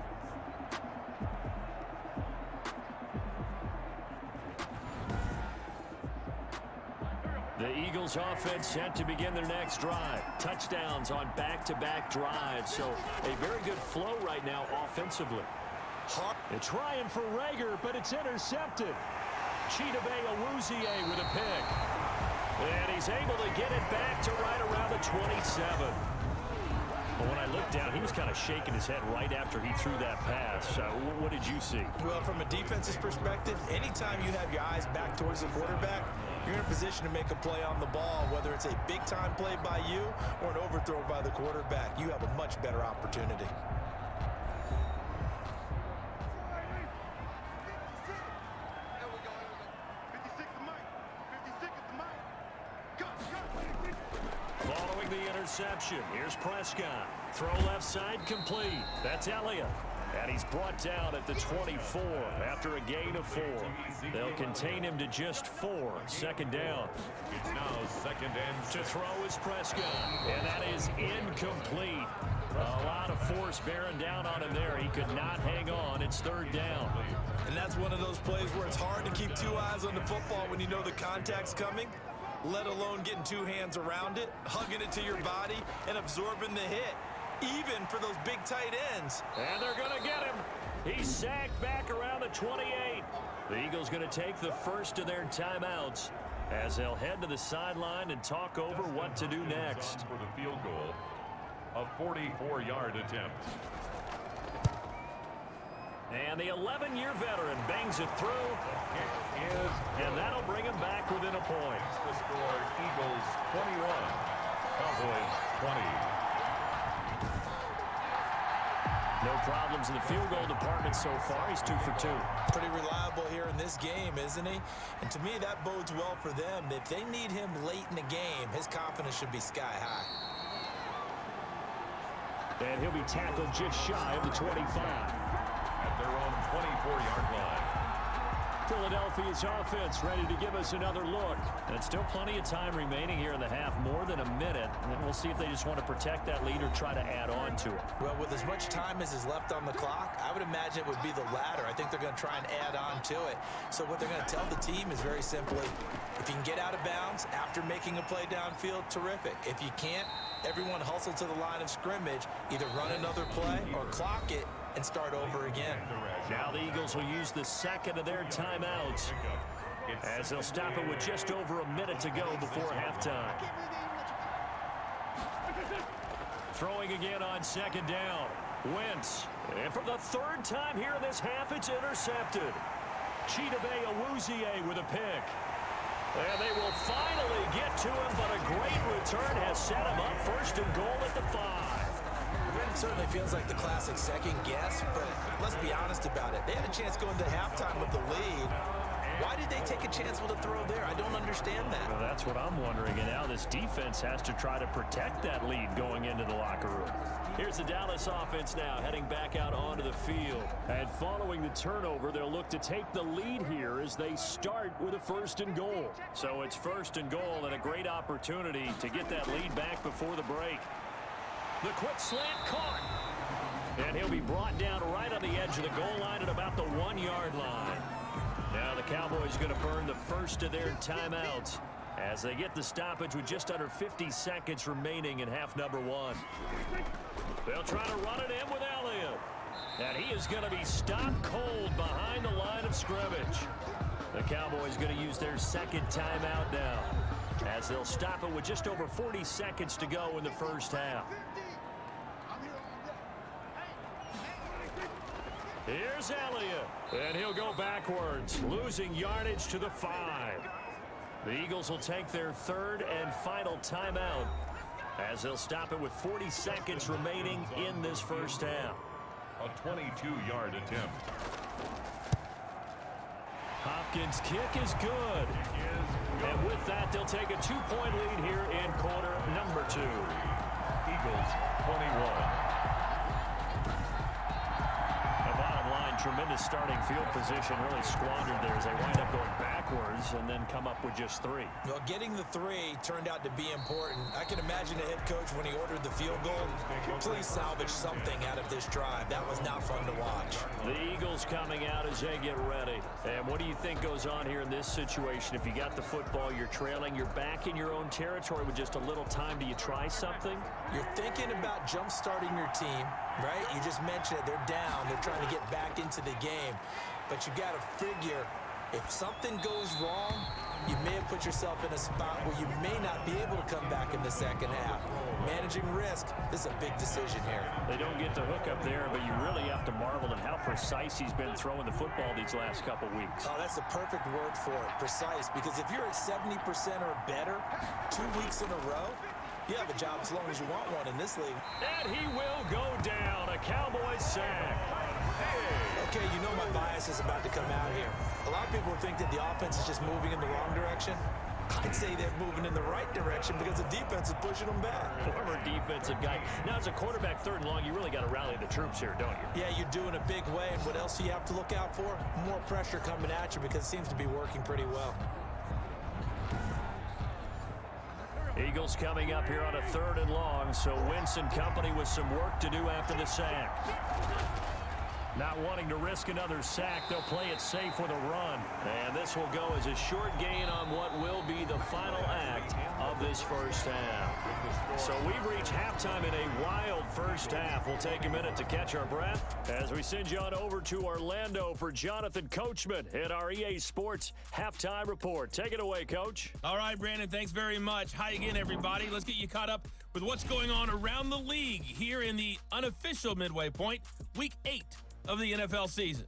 The Eagles offense set to begin their next drive. Touchdowns on back-to-back drives. So a very good flow right now offensively. They're trying for Rager, but it's intercepted. Chidobe Awuzie with a pick. And he's able to get it back to right around the 27. But when I looked down, he was kind of shaking his head right after he threw that pass. What did you see? Well, from a defense's perspective, anytime you have your eyes back towards the quarterback, you're in a position to make a play on the ball, whether it's a big-time play by you or an overthrow by the quarterback. You have a much better opportunity. Following the interception, here's Prescott. Throw left side complete. That's Elliott. And he's brought down at the 24 after a gain of 4. They'll contain him to just 4. Second down. It's now second and to throw is Prescott. And that is incomplete. A lot of force bearing down on him there. He could not hang on. It's third down. And that's one of those plays where it's hard to keep 2 eyes on the football when you know the contact's coming, let alone getting 2 hands around it, hugging it to your body, and absorbing the hit. Even for those big tight ends. And they're going to get him. He's sacked back around the 28. The Eagles going to take the first of their timeouts as they'll head to the sideline and talk over what to do next. For the field goal, a 44-yard attempt. And the 11-year veteran bangs it through. And that'll bring him back within a point. The score, Eagles 21, Cowboys 20. No problems in the field goal department so far. He's 2 for 2. Pretty reliable here in this game, isn't he? And to me, that bodes well for them. If they need him late in the game, his confidence should be sky high. And he'll be tackled just shy of the 25. At their own 24-yard line. Philadelphia's offense ready to give us another look. And still plenty of time remaining here in the half, more than a minute. And we'll see if they just want to protect that lead or try to add on to it. Well, with as much time as is left on the clock, I would imagine it would be the latter. I think they're going to try and add on to it. So what they're going to tell the team is very simply, if you can get out of bounds after making a play downfield, terrific. If you can't, everyone hustle to the line of scrimmage, either run another play or clock it and start over again. Now the Eagles will use the second of their timeouts. as they'll stop it with just over a minute to go before halftime. Throwing again on second down. Wentz. And for the third time here in this half, it's intercepted. Chidobe Awuzie with a pick. And they will finally get to him, but a great return has set him up first and goal at the 5. It certainly feels like the classic second guess, but let's be honest about it. They had a chance going to halftime with the lead. Why did they take a chance with a throw there? I don't understand that. Well, that's what I'm wondering. And now this defense has to try to protect that lead going into the locker room. Here's the Dallas offense now heading back out onto the field. And following the turnover, they'll look to take the lead here as they start with a first and goal. So it's first and goal and a great opportunity to get that lead back before the break. The quick slant caught. And he'll be brought down right on the edge of the goal line at about the 1-yard line. Now the Cowboys going to burn the first of their timeouts as they get the stoppage with just under 50 seconds remaining in half number 1. They'll try to run it in with Elliott. And he is going to be stopped cold behind the line of scrimmage. The Cowboys going to use their second timeout now as they'll stop it with just over 40 seconds to go in the first half. Here's Elliott, and he'll go backwards, losing yardage to the 5. The Eagles will take their third and final timeout as they'll stop it with 40 seconds remaining in this first half. A 22-yard attempt. Hopkins' kick is good. And with that, they'll take a 2-point lead here in quarter number 2. Eagles 21. Tremendous starting field position, really squandered there as they wind up going backwards and then come up with just 3. Well, getting the 3 turned out to be important. I can imagine the head coach when he ordered the field goal. Please salvage something out of this drive. That was not fun to watch. The Eagles coming out as they get ready. And what do you think goes on here in this situation? If you got the football, you're trailing, you're back in your own territory with just a little time. Do you try something? You're thinking about jump-starting your team, right? You just mentioned it. They're down. They're trying to get back into the game. But you got to figure, if something goes wrong, you may have put yourself in a spot where you may not be able to come back in the second half. Managing risk, this is a big decision here. They don't get the hook up there, but you really have to marvel at how precise he's been throwing the football these last couple weeks. Oh, that's the perfect word for it, precise, because if you're at 70% or better 2 weeks in a row, you have a job as long as you want one in this league. And he will go down. A Cowboys sack. Okay, you know my bias is about to come out here. A lot of people think that the offense is just moving in the wrong direction. I'd say they're moving in the right direction because the defense is pushing them back. Former defensive guy. Now, as a quarterback, third and long, you really got to rally the troops here, don't you? Yeah, you're doing a big way. And what else do you have to look out for? More pressure coming at you because it seems to be working pretty well. Eagles coming up here on a third and long, so Wentz and company with some work to do after the sack. Not wanting to risk another sack, they'll play it safe with a run. And this will go as a short gain on what will be the final act of this first half. So we've reached halftime in a wild first half. We'll take a minute to catch our breath as we send you on over to Orlando for Jonathan Coachman at our EA Sports Halftime Report. Take it away, Coach. All right, Brandon, thanks very much. Hi again, everybody. Let's get you caught up with what's going on around the league here in the unofficial midway point, Week 8 of the NFL season.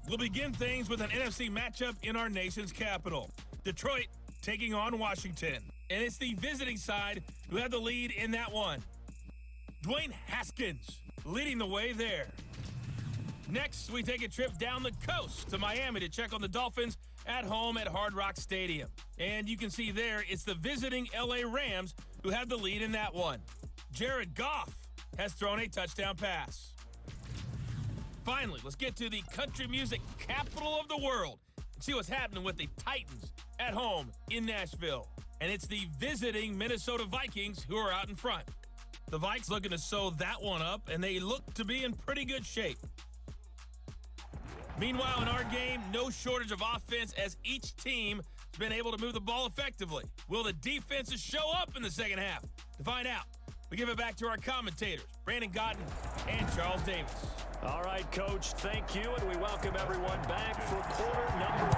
We'll begin things with an NFC matchup in our nation's capital. Detroit taking on Washington. And it's the visiting side who have the lead in that one. Dwayne Haskins leading the way there. Next, we take a trip down the coast to Miami to check on the Dolphins at home at Hard Rock Stadium. And you can see there, it's the visiting LA Rams who have the lead in that one. Jared Goff has thrown a touchdown pass. Finally, let's get to the country music capital of the world and see what's happening with the Titans at home in Nashville. And it's the visiting Minnesota Vikings who are out in front. The Vikes looking to sew that one up, and they look to be in pretty good shape. Meanwhile, in our game, no shortage of offense as each team has been able to move the ball effectively. Will the defenses show up in the second half? To find out, we give it back to our commentators, Brandon Godden and Charles Davis. All right, Coach, thank you, and we welcome everyone back for quarter number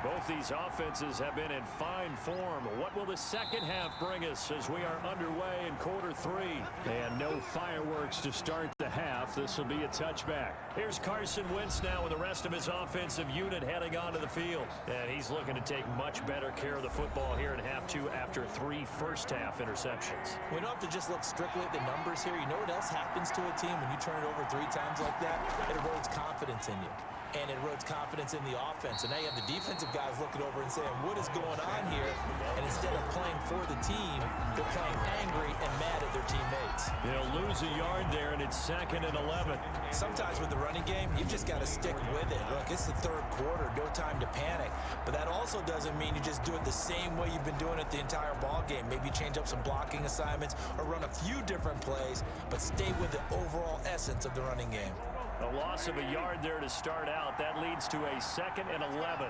3. Both these offenses have been in fine form. What will the second half bring us as we are underway in quarter 3? And no fireworks to start the half. This will be a touchback. Here's Carson Wentz now with the rest of his offensive unit heading onto the field. And he's looking to take much better care of the football here in half 2 after 3 first-half interceptions. We don't have to just look strictly at the numbers here. You know what else happens to a team when you turn it over 3 times like that? It erodes confidence in you. And it erodes confidence in the offense. And now you have the defensive guys looking over and saying, what is going on here? And instead of playing for the team, they're playing angry and mad at their teammates. They'll lose a yard there, and it's 2nd and 11. Sometimes with the running game, you've just got to stick with it. Look, it's the 3rd quarter, no time to panic. But that also doesn't mean you just do it the same way you've been doing it the entire ball game. Maybe change up some blocking assignments or run a few different plays, but stay with the overall essence of the running game. A loss of a yard there to start out. That leads to a 2nd and 11.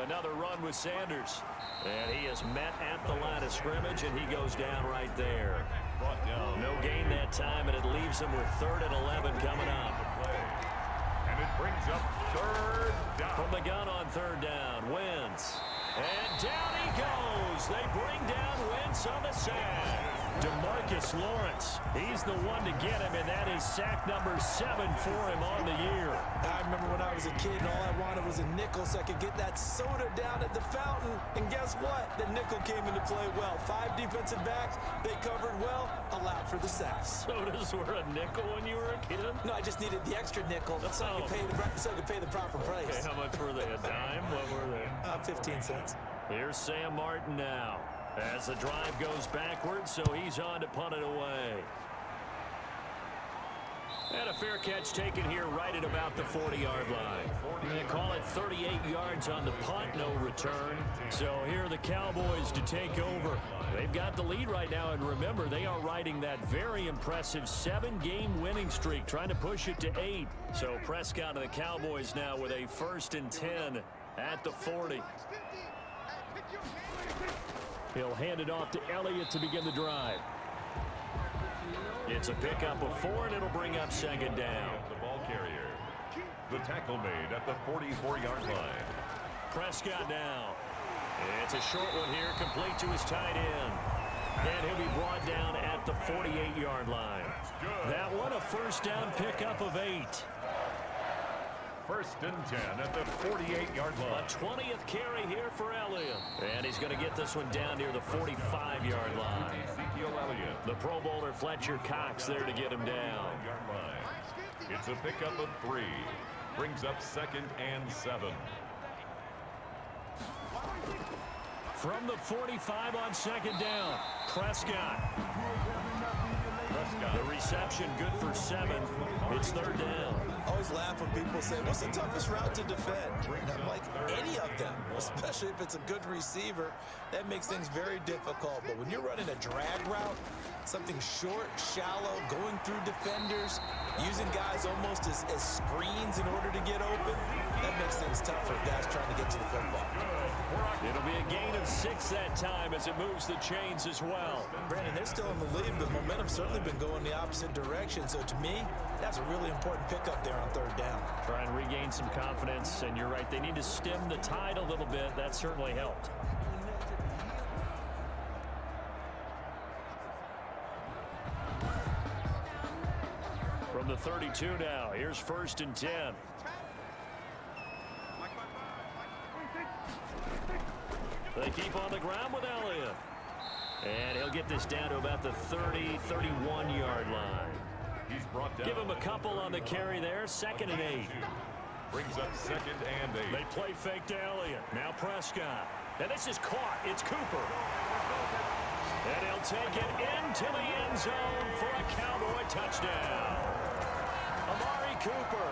Another run with Sanders. And he is met at the line of scrimmage, and he goes down right there. No gain that time, and it leaves him with 3rd and 11 coming up. And it brings up 3rd down. From the gun on 3rd down, Wentz. And down he goes. They bring down Wentz on the sack. DeMarcus Lawrence, he's the one to get him, and that is sack number 7 for him on the year. I remember when I was a kid and all I wanted was a nickel so I could get that soda down at the fountain. And guess what? The nickel came into play well. 5 defensive backs, they covered well, allowed for the sacks. Sodas were a nickel when you were a kid? No, I just needed the extra nickel so I could pay the proper price. Okay, how much were they? A dime? What were they? 15 cents. Here's Sam Martin now. As the drive goes backwards, so he's on to punt it away. And a fair catch taken here right at about the 40-yard line. They call it 38 yards on the punt, no return. So here are the Cowboys to take over. They've got the lead right now, and remember, they are riding that very impressive 7-game winning streak, trying to push it to 8. So Prescott and the Cowboys now with a 1st and 10 at the 40. He'll hand it off to Elliott to begin the drive. It's a pickup of 4, and it'll bring up 2nd down. The ball carrier. The tackle made at the 44-yard line. Prescott now. It's a short one here, complete to his tight end. And he'll be brought down at the 48-yard line. That one a 1st down pickup of 8. 1st and 10 at the 48-yard line. A 20th carry here for Elliott. And he's going to get this one down near the 45-yard line. The Pro Bowler Fletcher Cox there to get him down. It's a pickup of 3. Brings up 2nd and 7. From the 45 on 2nd down, Prescott. The reception good for 7. It's 3rd down. I always laugh when people say, what's the toughest route to defend? And I'm like, any of them, especially if it's a good receiver. That makes things very difficult. But when you're running a drag route, something short, shallow, going through defenders, using guys almost as screens in order to get open, that makes things tough for guys trying to get to the football. It'll be a gain of 6 that time as it moves the chains as well. Brandon, they're still in the lead, but momentum's certainly been going the opposite direction. So to me, that's a really important pickup there on 3rd down. Try and regain some confidence, and you're right, they need to stem the tide a little bit. That certainly helped. From the 32 now, here's 1st and 10. They keep on the ground with Elliott. And he'll get this down to about the 30, 31-yard line. He's brought down. Give him a couple on the carry there. 2nd and 8. Brings up 2nd and 8. They play fake to Elliott. Now Prescott. And this is caught. It's Cooper. And he'll take it into the end zone for a Cowboy touchdown. Amari Cooper,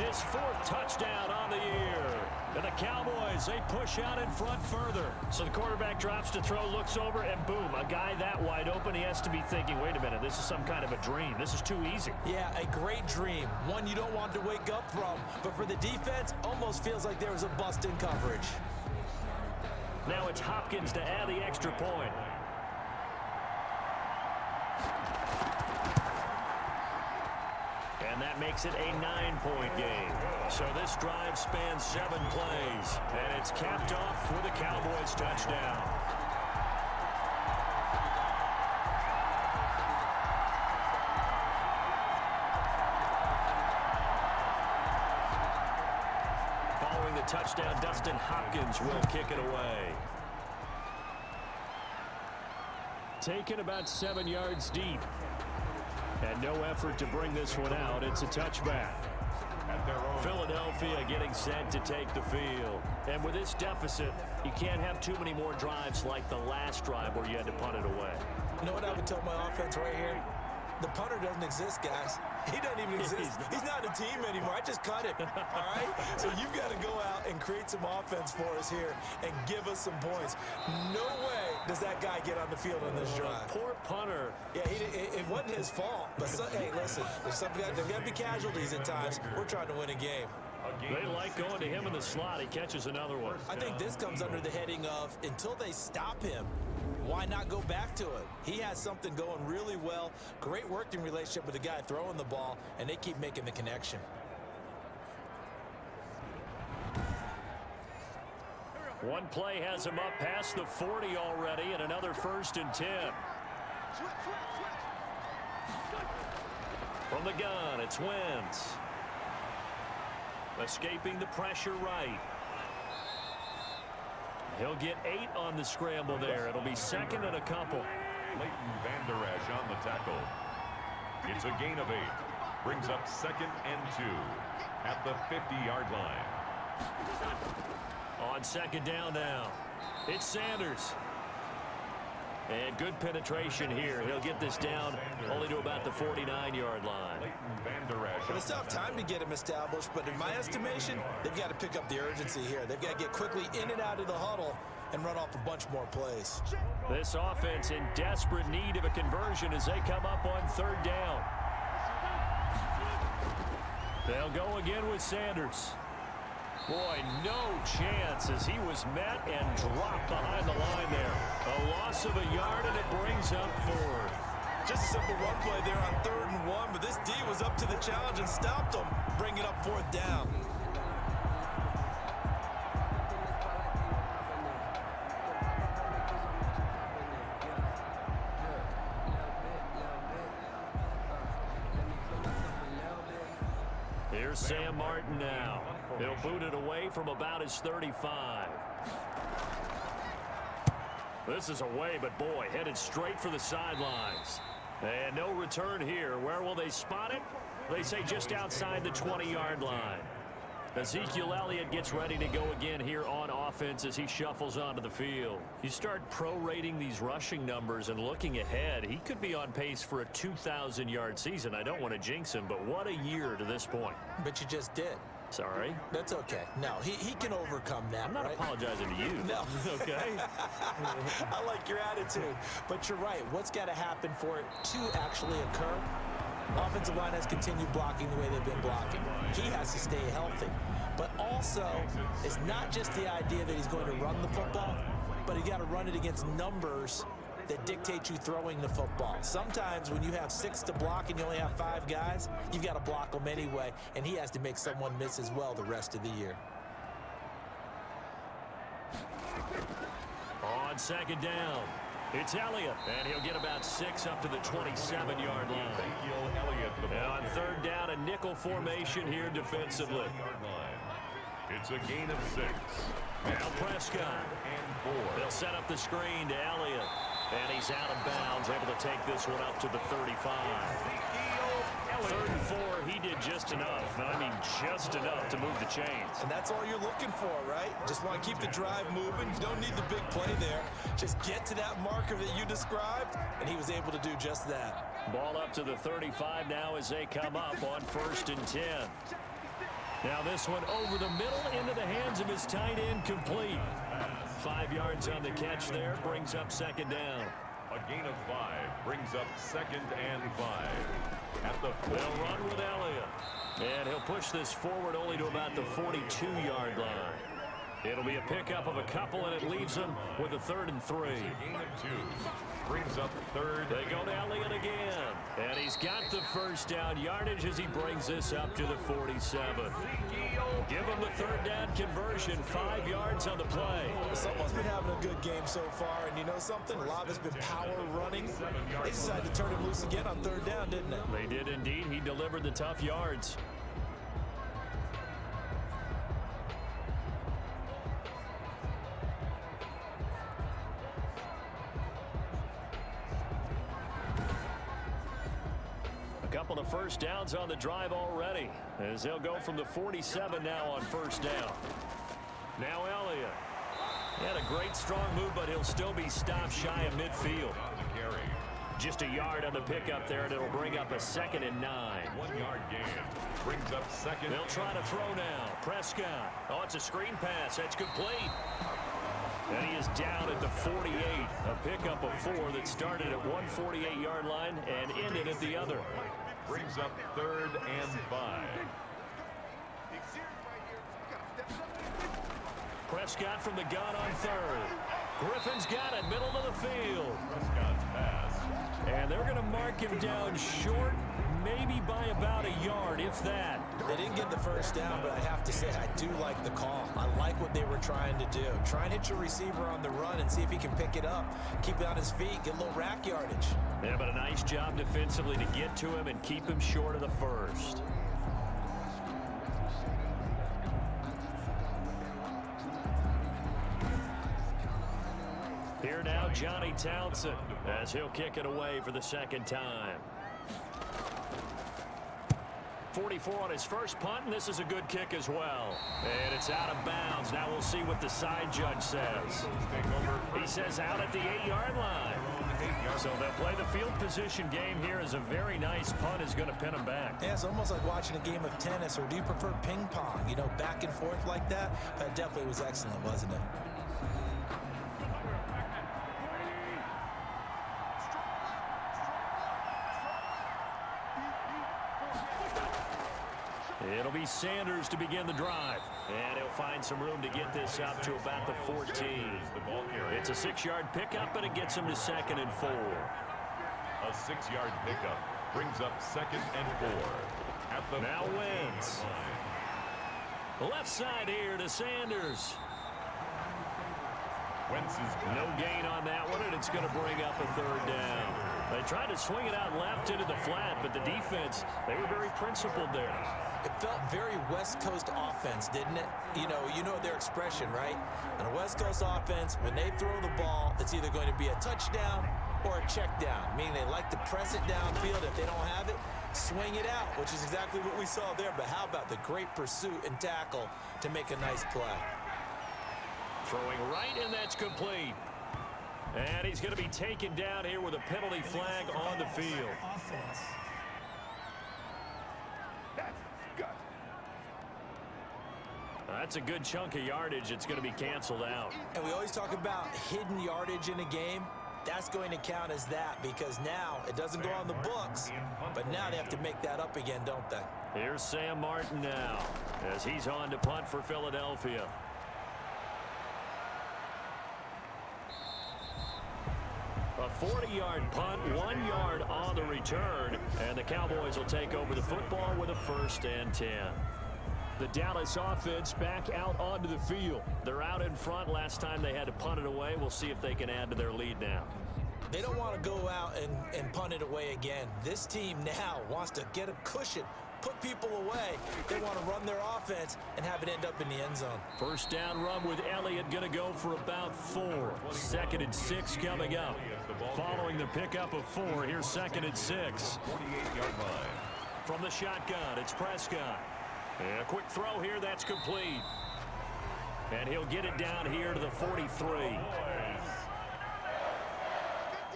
his 4th touchdown on the year. And the Cowboys, they push out in front further. So the quarterback drops to throw, looks over, and boom, a guy that wide open, he has to be thinking, wait a minute, this is some kind of a dream. This is too easy. Yeah, a great dream. One you don't want to wake up from. But for the defense, almost feels like there was a bust in coverage. Now it's Hopkins to add the extra point. And that makes it a 9-point game. So this drive spans 7 plays, and it's capped off with a Cowboys touchdown. Following the touchdown, Dustin Hopkins will kick it away. Taken about 7 yards deep. And no effort to bring this one out. It's a touchback. Philadelphia getting set to take the field. And with this deficit, you can't have too many more drives like the last drive where you had to punt it away. You know what I would tell my offense right here? The punter doesn't exist, guys. He doesn't even exist. He's not a team anymore. I just cut him, all right? So you've got to go out and create some offense for us here and give us some points. No way does that guy get on the field on this drive. Poor punter. Yeah, it wasn't his fault. But, hey, listen, there's got to be casualties at times. We're trying to win a game. They like going to him in the slot. He catches another one. I think this comes under the heading of until they stop him, why not go back to it? He has something going really well. Great working relationship with the guy throwing the ball, and they keep making the connection. One play has him up past the 40 already, and another 1st and 10. From the gun, it's Wentz. Escaping the pressure right. He'll get 8 on the scramble there. It'll be 2nd and a couple. Leighton Vander Esch on the tackle. It's a gain of 8. Brings up 2nd and 2 at the 50-yard line. On 2nd down now, it's Sanders. And good penetration here. He'll get this down only to about the 49-yard line. Well, it's tough time to get him established, but in my estimation, they've got to pick up the urgency here. They've got to get quickly in and out of the huddle and run off a bunch more plays. This offense in desperate need of a conversion as they come up on 3rd down. They'll go again with Sanders. Boy, no chance as he was met and dropped behind the line there. A loss of a yard, and it brings up 4th. Just a simple run play there on 3rd and 1, but this D was up to the challenge and stopped him, bringing up 4th down. Here's Sam Martin now. He'll boot it away from about his 35. This is away, but boy, headed straight for the sidelines. And no return here. Where will they spot it? They say just outside the 20-yard line. Ezekiel Elliott gets ready to go again here on offense as he shuffles onto the field. You start prorating these rushing numbers and looking ahead, he could be on pace for a 2,000-yard season. I don't want to jinx him, but what a year to this point. But you just did. Sorry? That's okay. No, he can overcome that, I'm not right? apologizing to you. No. Okay? I like your attitude. But you're right. What's got to happen for it to actually occur? Offensive line has continued blocking the way they've been blocking. He has to stay healthy. But also, it's not just the idea that he's going to run the football, but he's got to run it against numbers that dictate you throwing the football. Sometimes when you have 6 to block and you only have 5 guys, you've got to block them anyway, and he has to make someone miss as well the rest of the year. On 2nd down, it's Elliott, and he'll get about 6 up to the 27-yard line. And on 3rd down, a nickel formation here defensively. It's a gain of 6. Now Prescott. They'll set up the screen to Elliott. And he's out of bounds, able to take this one up to the 35. 3rd and 4, he did just enough. I mean, just enough to move the chains. And that's all you're looking for, right? Just want to keep the drive moving. You don't need the big play there. Just get to that marker that you described, and he was able to do just that. Ball up to the 35 now as they come up on 1st and 10. Now this one over the middle into the hands of his tight end, complete. 5 yards on the catch there, brings up 2nd down. A gain of 5 brings up 2nd and 5. At the They'll run with Elliott. And he'll push this forward only to about the 42-yard line. It'll be a pickup of a couple, and it leaves them with a 3rd and 3. Gain of 2 brings up 3rd. They go to Elliott again. And he's got the first down yardage as he brings this up to the 47. Give him the third down conversion, 5 yards on the play. Someone's been having a good game so far, and you know something? A lot of it's been power running. They decided to turn him loose again on third down, didn't they? They did indeed. He delivered the tough yards. Couple of first downs on the drive already as they'll go from the 47 now on first down. Now Elliott. He had a great strong move, but he'll still be stopped shy of midfield. Just a yard on the pickup there, and it'll bring up a 2nd and 9. 1 yard gain. Brings up second. They'll try to throw now. Prescott. Oh, it's a screen pass. That's complete. And he is down at the 48. A pickup of 4 that started at one 48-yard line and ended at the other. Brings up 3rd and 5. Prescott from the gun on 3rd. Griffin's got it, middle of the field. Prescott's pass. And they're going to mark him down short, maybe by about a yard, if that. They didn't get the first down, but I have to say I do like the call. I like what they were trying to do. Try and hit your receiver on the run and see if he can pick it up. Keep it on his feet, get a little rack yardage. Yeah, but a nice job defensively to get to him and keep him short of the first. Here now, Johnny Townsend, as he'll kick it away for the 2nd time. 44 on his first punt, and this is a good kick as well. And it's out of bounds. Now we'll see what the side judge says. He says out at the 8-yard line. So they'll play the field position game here as a very nice punt is going to pin him back. Yeah, it's almost like watching a game of tennis, or do you prefer ping pong? You know, back and forth like that? That definitely was excellent, wasn't it? It'll be Sanders to begin the drive. And he'll find some room to get this up to about the 14. It's a 6-yard pickup, but it gets him to 2nd and 4. A 6-yard pickup brings up 2nd and 4. At the now Wentz. Left side here to Sanders. Wentz is no gain on that one, and it's going to bring up a 3rd down. They tried to swing it out left into the flat, but the defense, they were very principled there. It felt very West Coast offense, didn't it? You know their expression, right? On a West Coast offense, when they throw the ball, it's either going to be a touchdown or a check down, meaning they like to press it downfield. If they don't have it, swing it out, which is exactly what we saw there. But how about the great pursuit and tackle to make a nice play? Throwing right, and that's complete. And he's going to be taken down here with a penalty flag on the field. That's a good chunk of yardage. It's going to be canceled out. And we always talk about hidden yardage in a game. That's going to count as that, because now it doesn't go on the books, but now they have to make that up again, don't they? Here's Sam Martin now as he's on to punt for Philadelphia. A 40-yard punt, 1 yard on the return, and the Cowboys will take over the football with a 1st and 10. The Dallas offense back out onto the field. They're out in front. Last time they had to punt it away. We'll see if they can add to their lead now. They don't want to go out and punt it away again. This team now wants to get a cushion, put people away. They want to run their offense and have it end up in the end zone. First down run with Elliott going to go for about 4. 2nd and 6 coming up. Following the pickup of 4, here's 2nd and 6. 48-yard line. From the shotgun, it's Prescott. And a quick throw here, that's complete. And he'll get it down here to the 43.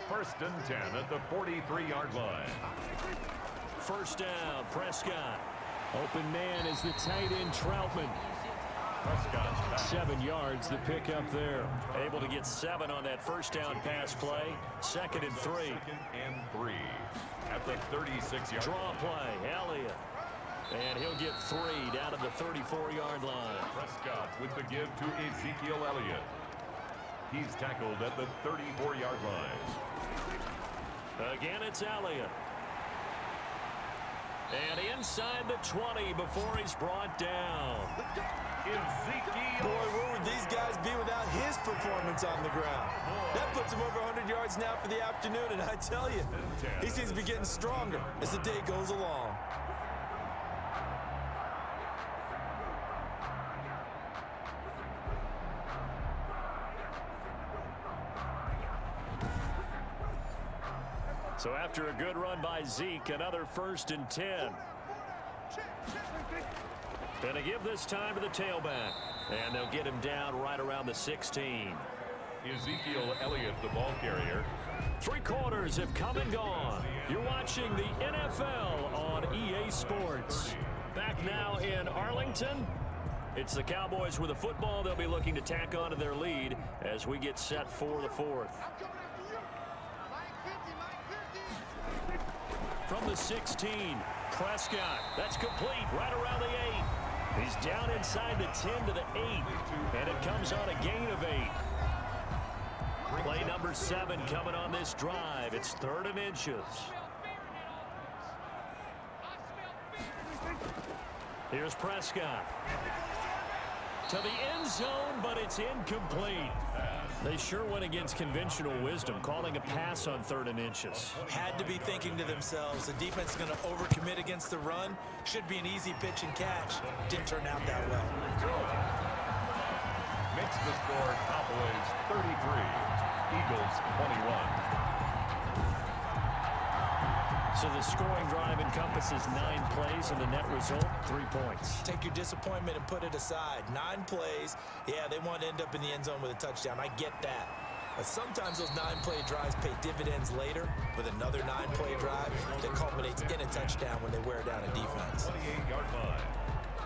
1st and 10 at the 43-yard line. First down, Prescott. Open man is the tight end, Troutman. Prescott's pass. 7 yards, the pickup there. Able to get 7 on that first down pass play. 2nd and 3. 2nd and 3 at the 36-yard Draw play, Elliott. And he'll get 3 down to the 34-yard line. Prescott with the give to Ezekiel Elliott. He's tackled at the 34-yard line. Again, it's Elliott. And inside the 20 before he's brought down. Boy, where would these guys be without his performance on the ground? That puts him over 100 yards now for the afternoon, and I tell you, he seems to be getting stronger as the day goes along. So after a good run by Zeke, another 1st and 10. Gonna give this time to the tailback. And they'll get him down right around the 16. Ezekiel Elliott, the ball carrier. 3 quarters have come and gone. You're watching the NFL on EA Sports. Back now in Arlington. It's the Cowboys with the football. They'll be looking to tack on to their lead as we get set for the 4th. From the 16, Prescott. That's complete right around the 8. He's down inside the 10 to the 8. And it comes on a gain of 8. Play number 7 coming on this drive. It's 3rd and inches. Here's Prescott. To the end zone, but it's incomplete. They sure went against conventional wisdom, calling a pass on 3rd and inches. Had to be thinking to themselves, the defense is going to overcommit against the run. Should be an easy pitch and catch. Didn't turn out that well. Makes the score Cowboys 33, Eagles 21. So the scoring drive encompasses 9 plays, and the net result, 3 points. Take your disappointment and put it aside. 9 plays. Yeah, they want to end up in the end zone with a touchdown. I get that. But sometimes those 9-play drives pay dividends later with another 9-play drive that culminates in a touchdown when they wear down a defense. 28-yard line.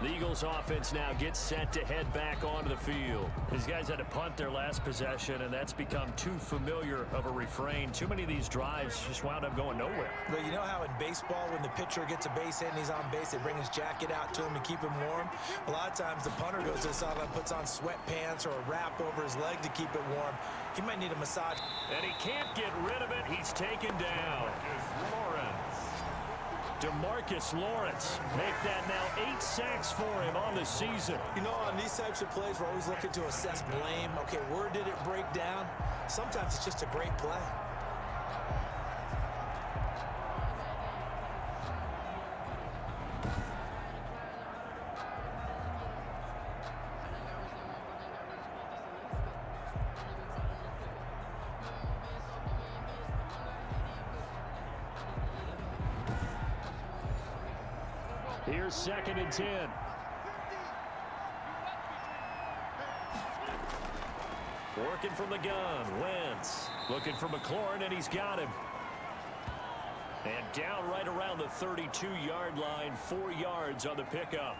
The Eagles offense now gets set to head back onto the field. These guys had to punt their last possession, and that's become too familiar of a refrain. Too many of these drives just wound up going nowhere. Well, you know how in baseball, when the pitcher gets a base hit and he's on base, they bring his jacket out to him to keep him warm? A lot of times the punter goes to the sideline, puts on sweatpants or a wrap over his leg to keep it warm. He might need a massage. And he can't get rid of it. He's taken down. DeMarcus Lawrence make that now 8 sacks for him on the season. You know, on these types of plays, we're always looking to assess blame. Okay, where did it break down? Sometimes it's just a great play. Here's 2nd and 10. Working from the gun. Wentz looking for McLaurin, and he's got him. And down right around the 32-yard line, 4 yards on the pickup.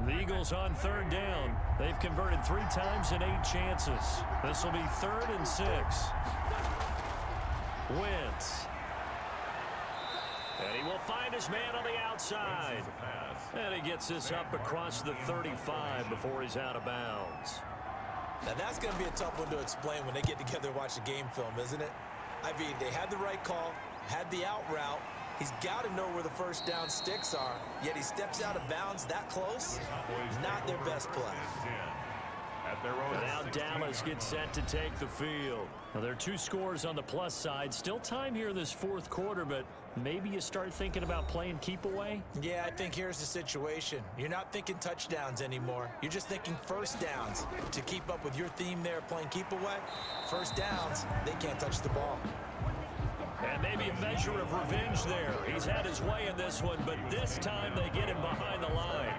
The Eagles on 3rd down. They've converted 3 times in 8 chances. This will be 3rd and 6. Wentz. And he will find his man on the outside. And he gets this up across the 35 before he's out of bounds. Now that's going to be a tough one to explain when they get together and watch the game film, isn't it? I mean, they had the right call, had the out route. He's got to know where the first down sticks are, yet he steps out of bounds that close. Not their best play. And now Dallas gets set to take the field. Now, there are 2 scores on the plus side. Still time here in this 4th quarter, but maybe you start thinking about playing keep away? Yeah, I think here's the situation. You're not thinking touchdowns anymore. You're just thinking first downs. To keep up with your theme there, playing keep away, first downs, they can't touch the ball. And maybe a measure of revenge there. He's had his way in this one, but this time they get him behind the line.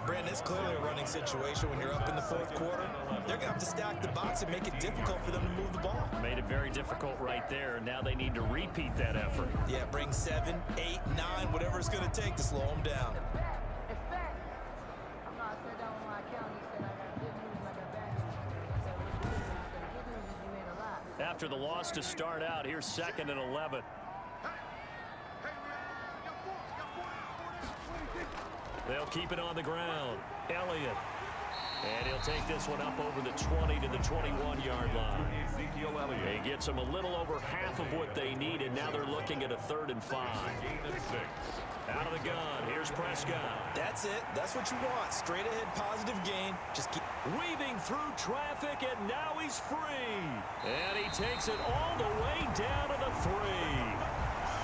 Brandon, it's clearly a running situation when you're up in the 4th quarter. They're going to have to stack the box and make it difficult for them to move the ball. Made it very difficult right there. Now they need to repeat that effort. Yeah, bring 7, 8, 9, whatever it's going to take to slow them down. After the loss to start out, here's 2nd and 11. They'll keep it on the ground. Elliott. And he'll take this one up over the 20 to the 21-yard line. He gets them a little over half of what they needed. Now they're looking at a 3rd and 5. Out of the gun, here's Prescott. That's it. That's what you want. Straight ahead positive gain. Just keep Weaving through traffic, and now he's free. And he takes it all the way down to the 3.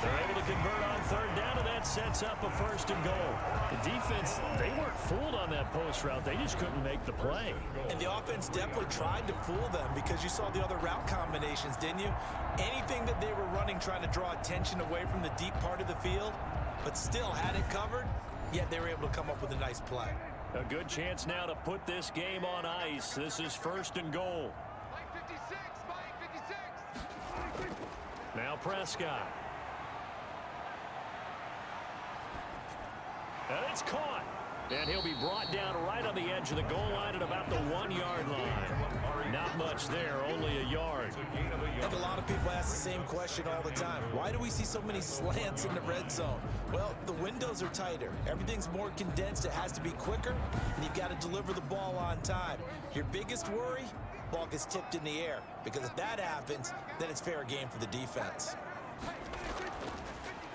They're able to convert on 3rd down, and that sets up a 1st and goal. The defense, they weren't fooled on that post route. They just couldn't make the play. And the offense definitely tried to fool them because you saw the other route combinations, didn't you? Anything that they were running trying to draw attention away from the deep part of the field, but still had it covered, yet they were able to come up with a nice play. A good chance now to put this game on ice. This is 1st and goal. Now Prescott. And it's caught. And he'll be brought down right on the edge of the goal line at about the 1-yard line. Not much there, only a yard. I think a lot of people ask the same question all the time. Why do we see so many slants in the red zone? Well, the windows are tighter. Everything's more condensed. It has to be quicker, and you've got to deliver the ball on time. Your biggest worry, ball gets tipped in the air, because if that happens, then it's fair game for the defense.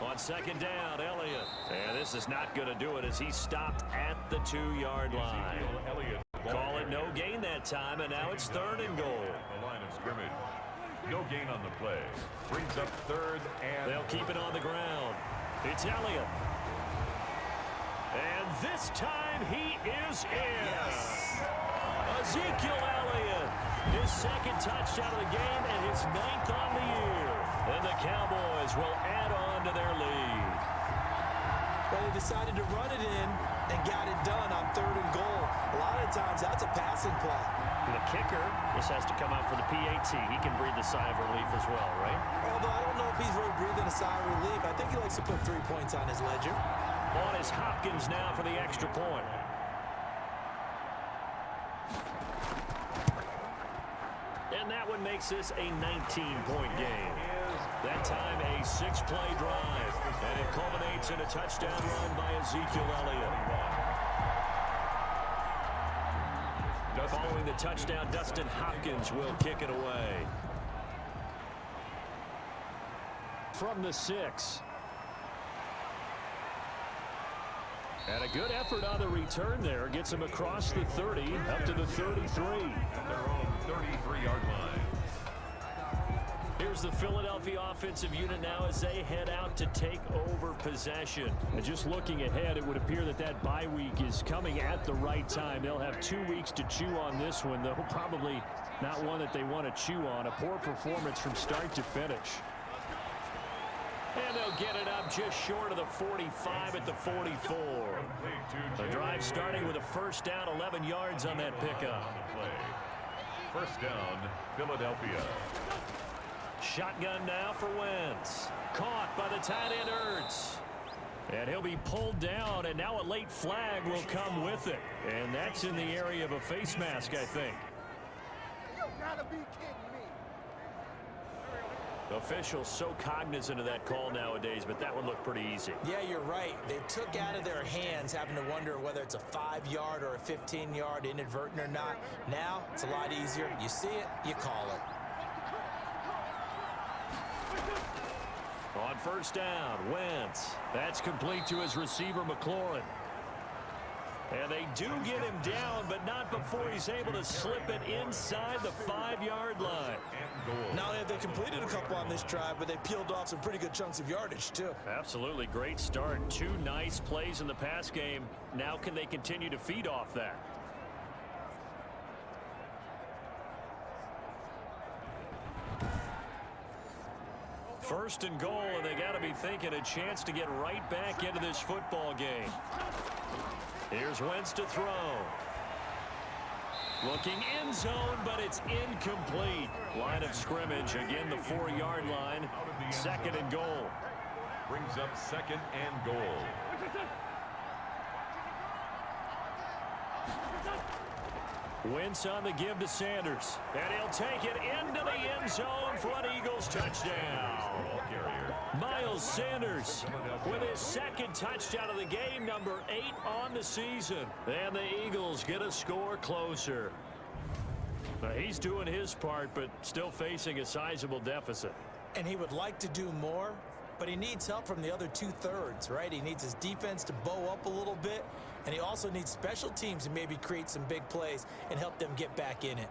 On 2nd down, Elliott. And this is not going to do it as he stopped at the 2-yard line. Call it no gain that time, and now it's 3rd and goal. The line of scrimmage. No gain on the play. Brings up 3rd and... They'll keep it on the ground. It's Elliott. And this time he is in. Yes. Ezekiel Elliott. His 2nd touchdown of the game and his 9th on the year. And the Cowboys will add on to their lead. But they decided to run it in and got it done on 3rd and goal. A lot of times that's a passing play. The kicker, this has to come out for the PAT. He can breathe a sigh of relief as well, right? Although I don't know if he's really breathing a sigh of relief. I think he likes to put 3 points on his ledger. On is Hopkins now for the extra point. And that one makes this a 19-point game. That time a 6-play drive. And it culminates in a touchdown run by Ezekiel Elliott. Following the touchdown, Dustin Hopkins will kick it away. From the 6. And a good effort on the return there. Gets him across the 30, up to the 33. Their own 33-yard line. Here's the Philadelphia offensive unit now as they head out to take over possession. And just looking ahead, it would appear that that bye week is coming at the right time. They'll have 2 weeks to chew on this one, though probably not one that they want to chew on. A poor performance from start to finish. And they'll get it up just short of the 45 at the 44. The drive starting with a 1st down, 11 yards on that pickup. 1st down, Philadelphia. Shotgun now for Wentz. Caught by the tight end Ertz. And he'll be pulled down, and now a late flag will come with it. And that's in the area of a face mask, I think. You gotta be kidding me. Officials so cognizant of that call nowadays, but that one looked pretty easy. Yeah, you're right. They took out of their hands having to wonder whether it's a 5-yard or a 15-yard inadvertent or not. Now, it's a lot easier. You see it, you call it. On 1st down, Wentz. That's complete to his receiver, McLaurin. And they do get him down, but not before he's able to slip it inside the 5-yard line. Not only have they completed a couple on this drive, but they peeled off some pretty good chunks of yardage, too. Absolutely great start. 2 nice plays in the pass game. Now can they continue to feed off that? First and goal, and they got to be thinking a chance to get right back into this football game. Here's Wentz to throw. Looking end zone, but it's incomplete. Line of scrimmage, again the 4-yard line. 2nd and goal. Brings up 2nd and goal. Wentz on the give to Sanders. And he'll take it into the end zone for an Eagles touchdown. Ball carrier. Miles Sanders with his second touchdown of the game, number 8 on the season. And the Eagles get a score closer. He's doing his part, but still facing a sizable deficit. And he would like to do more, but he needs help from the other 2/3, right? He needs his defense to bow up a little bit, and he also needs special teams to maybe create some big plays and help them get back in it.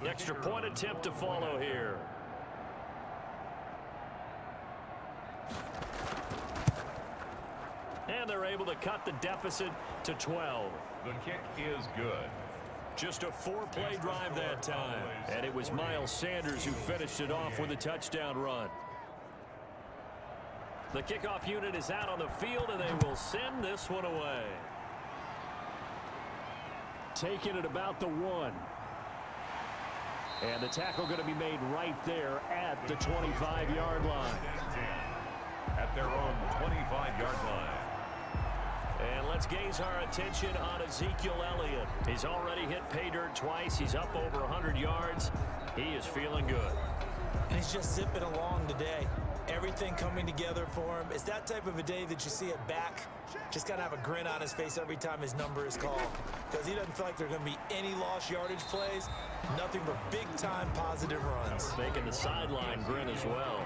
Extra point attempt to follow here. And they're able to cut the deficit to 12. The kick is good. Just a 4-play drive that time. And it was Miles Sanders who finished it off with a touchdown run. The kickoff unit is out on the field, and they will send this one away. Taking it about the 1. And the tackle going to be made right there at the 25-yard line. At their own 25-yard line. And let's gaze our attention on Ezekiel Elliott. He's already hit pay dirt twice. He's up over 100 yards. He is feeling good. And he's just zipping along today. Everything coming together for him. It's that type of a day that you see it back. Just got to have a grin on his face every time his number is called. Because he doesn't feel like there are going to be any lost yardage plays. Nothing but big-time positive runs. Making the sideline grin as well.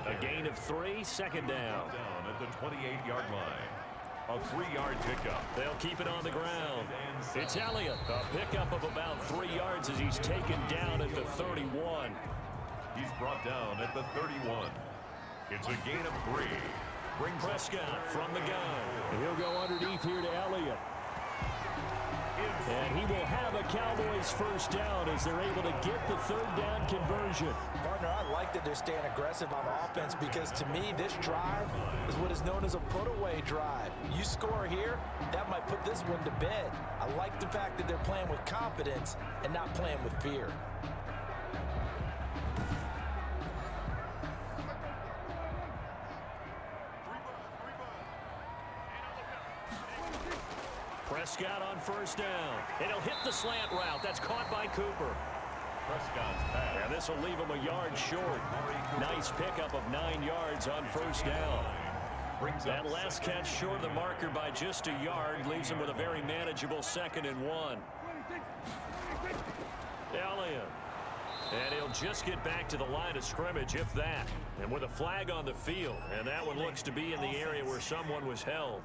A gain of 3, second down. At the 28-yard line. A 3-yard pickup. They'll keep it on the ground. It's Elliott. A pickup of about 3 yards as he's taken down at the 31. He's brought down at the 31. It's a gain of 3. Brings Prescott from the gun. He'll go underneath here to Elliott. And he will have a Cowboys first down as they're able to get the third down conversion. Partner, I like that they're staying aggressive on offense because to me, this drive is what is known as a put-away drive. You score here, that might put this one to bed. I like the fact that they're playing with confidence and not playing with fear. Prescott on first down. And he'll hit the slant route. That's caught by Cooper. Prescott's pass. And this will leave him a yard short. Nice pickup of 9 yards on first down. That last catch short of the marker by just a yard leaves him with a very manageable 2nd and 1. Elliott. And he'll just get back to the line of scrimmage, if that. And with a flag on the field. And that one looks to be in the area where someone was held.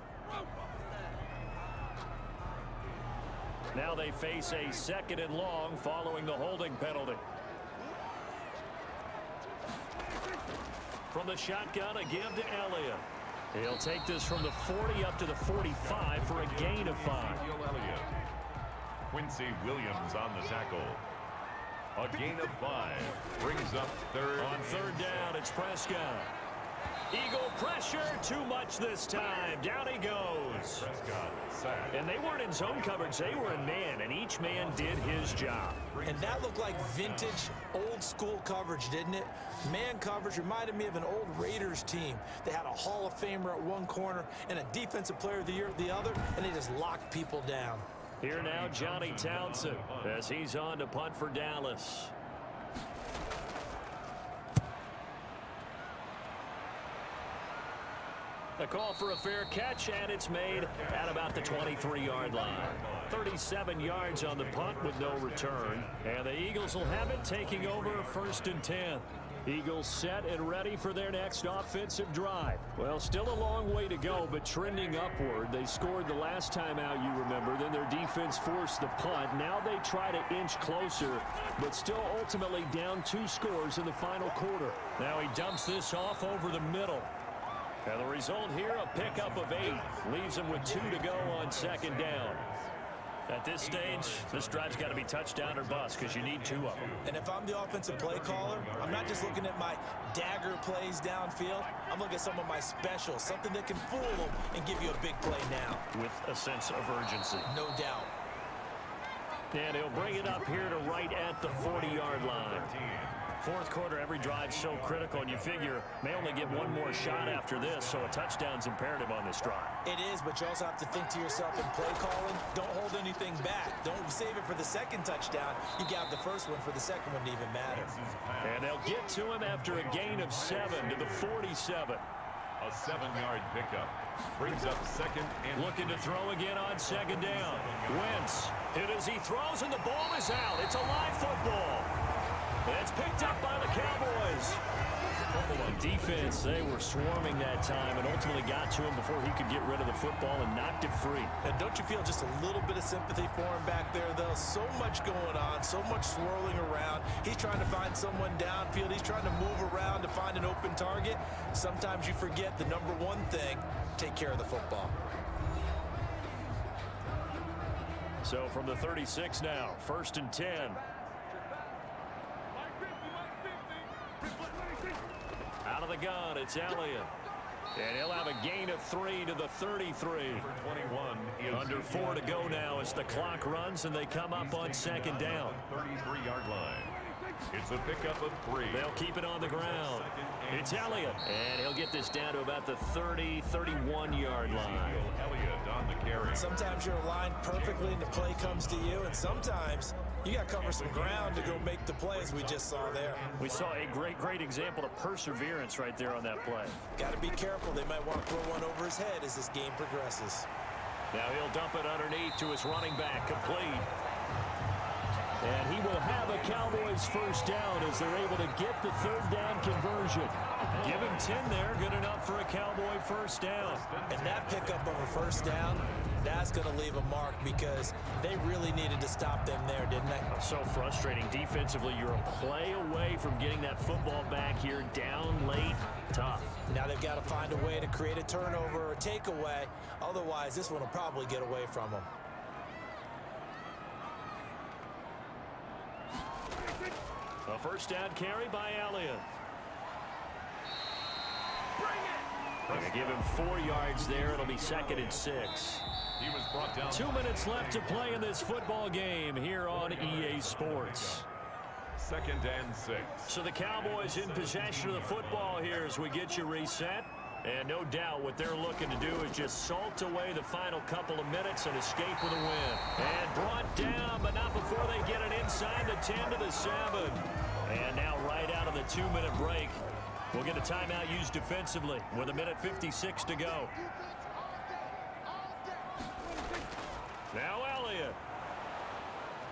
Now they face a 2nd and long following the holding penalty. From the shotgun, a give to Elliott. He'll take this from the 40 up to the 45 for a gain of 5. Quincy Williams on the tackle. A gain of 5. Brings up third. On third down, it's Prescott. Eagle pressure, too much this time. Down he goes. Prescott sacked. And they weren't in zone coverage. They were in man, and each man did his job. And that looked like vintage, old-school coverage, didn't it? Man coverage reminded me of an old Raiders team. They had a Hall of Famer at one corner and a Defensive Player of the Year at the other, and they just locked people down. Here now, Johnny Townsend, as he's on to punt for Dallas. A call for a fair catch, and it's made at about the 23-yard line. 37 yards on the punt with no return. And the Eagles will have it, taking over 1st and 10. Eagles set and ready for their next offensive drive. Well, still a long way to go, but trending upward. They scored the last time out, you remember. Then their defense forced the punt. Now they try to inch closer, but still ultimately down 2 scores in the final quarter. Now he dumps this off over the middle. And the result here, a pickup of 8. Leaves him with 2 to go on 2nd down. At this stage, this drive's got to be touchdown or bust because you need 2 of them. And if I'm the offensive play caller, I'm not just looking at my dagger plays downfield. I'm looking at some of my specials, something that can fool them and give you a big play now. With a sense of urgency. No doubt. And he'll bring it up here to right at the 40-yard line. Fourth quarter, every drive so critical, and you figure may only get one more shot after this, so a touchdown's imperative on this drive. It is, but you also have to think to yourself in play calling, don't hold anything back. Don't save it for the second touchdown. You got the first one for the second one to even matter. And they'll get to him after a gain of 7 to the 47. A 7-yard pickup brings up second and looking to throw again on second down. Wentz hit as he throws, and the ball is out. It's a live football. It's picked up by the Cowboys. The defense, they were swarming that time and ultimately got to him before he could get rid of the football and knocked it free. And don't you feel just a little bit of sympathy for him back there, though? So much going on, so much swirling around. He's trying to find someone downfield. He's trying to move around to find an open target. Sometimes you forget the number one thing, take care of the football. So from the 36 now, 1st and 10. Out of the gun, it's Elliott. And he'll have a gain of 3 to the 33. 21 Under 4 to go now as the clock runs and they come up on second down. 33-yard line. It's a pickup of 3. They'll keep it on the ground. It's Elliott. And he'll get this down to about the 30, 31-yard line. Elliott on the carry. Sometimes you're aligned perfectly and the play comes to you, and sometimes you got to cover some ground to go make the play, as we just saw there. We saw a great example of perseverance right there on that play. Got to be careful. They might want to throw one over his head as this game progresses. Now he'll dump it underneath to his running back, complete. And he will have a Cowboys first down as they're able to get the third down conversion. Give him 10 there, good enough for a Cowboy first down. And that pickup of a first down, that's going to leave a mark because they really needed to stop them there, didn't they? So frustrating. Defensively, you're a play away from getting that football back here, down late, tough. Now they've got to find a way to create a turnover or takeaway. Otherwise, this one will probably get away from them. A first down carry by Elliott. They're going to give him 4 yards there. It'll be 2nd and 6. He was brought down. 2 minutes left to play in this football game here on EA Sports. 2nd and 6. So the Cowboys in possession of the football here as we get you reset. And no doubt what they're looking to do is just salt away the final couple of minutes and escape with a win. And brought down, but not before they get it inside the 10 to the 7. And now right out of the 2-minute break, we'll get a timeout used defensively with 1:56 to go. Now Elliott.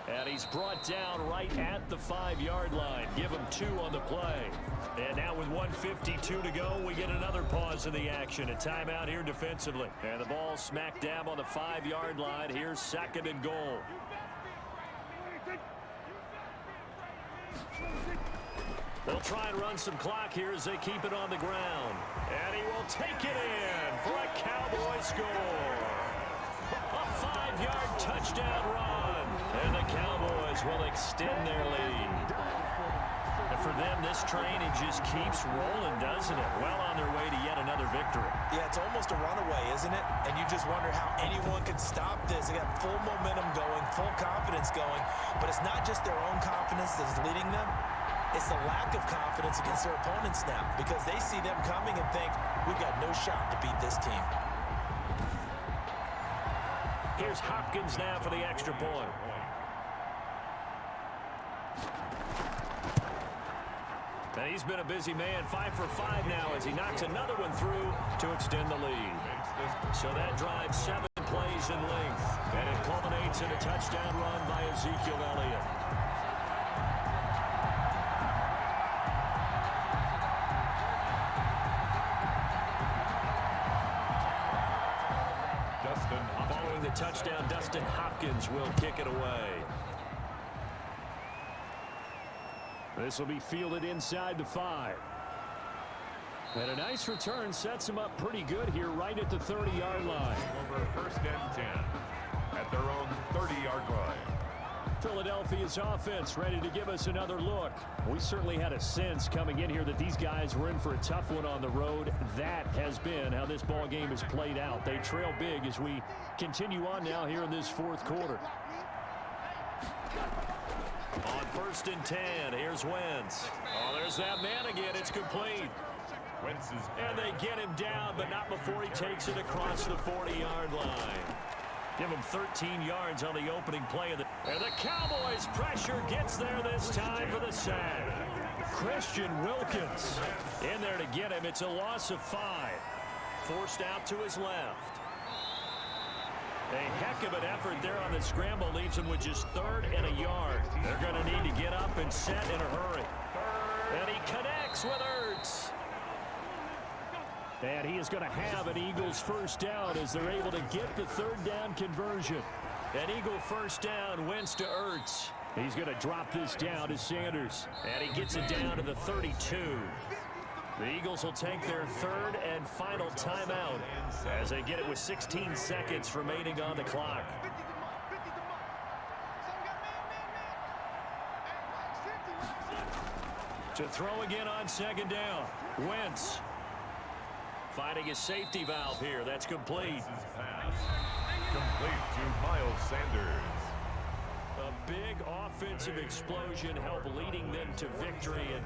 And he's brought down right at the 5-yard line. Give him 2 on the play. And now with 1:52 to go, we get another pause in the action. A timeout here defensively. And the ball smack dab on the 5-yard line. Here's 2nd and goal. They'll try and run some clock here as they keep it on the ground. And he will take it in for a Cowboy score. A 5-yard touchdown run. And the Cowboys will extend their lead. And for them, this train, it just keeps rolling, doesn't it? Well on their way to yet another victory. Yeah, it's almost a runaway, isn't it? And you just wonder how anyone could stop this. They got full momentum going, full confidence going. But it's not just their own confidence that's leading them. It's the lack of confidence against their opponents now because they see them coming and think, we've got no shot to beat this team. Here's Hopkins now for the extra point. And he's been a busy man, 5 for 5 now as he knocks another one through to extend the lead. So that drives 7 plays in length, and it culminates in a touchdown run by Ezekiel Elliott. Following the touchdown, Dustin Hopkins will kick it away. This will be fielded inside the 5. And a nice return sets him up pretty good here right at the 30-yard line. Over 1st and 10 at their own 30-yard line. Philadelphia's offense ready to give us another look. We certainly had a sense coming in here that these guys were in for a tough one on the road. That has been how this ball game has played out. They trail big as we continue on now here in this 4th quarter. On 1st and 10, here's Wentz. Oh, there's that man again. It's complete. And they get him down, but not before he takes it across the 40-yard line. Give him 13 yards on the opening play. And the Cowboys pressure gets there this time for the sack. Christian Wilkins in there to get him. It's a loss of 5. Forced out to his left. A heck of an effort there on the scramble leaves him with just 3rd and a yard. They're going to need to get up and set in a hurry. And he connects with Ertz. And he is going to have an Eagles first down as they're able to get the 3rd down conversion. An Eagle first down, Wentz to Ertz. He's going to drop this down to Sanders. And he gets it down to the 32. The Eagles will take their 3rd and final timeout as they get it with 16 seconds remaining on the clock. To throw again on 2nd down. Wentz finding his safety valve here. That's complete. Complete to Miles Sanders. A big offensive explosion helped leading them to victory. And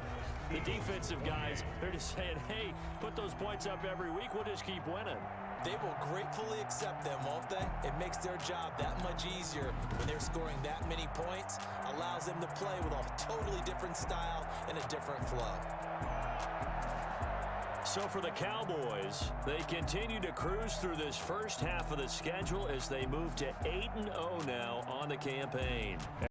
the defensive guys, they're just saying, hey, put those points up every week. We'll just keep winning. They will gratefully accept them, won't they? It makes their job that much easier when they're scoring that many points. Allows them to play with a totally different style and a different flow. So for the Cowboys, they continue to cruise through this first half of the schedule as they move to 8-0 now on the campaign.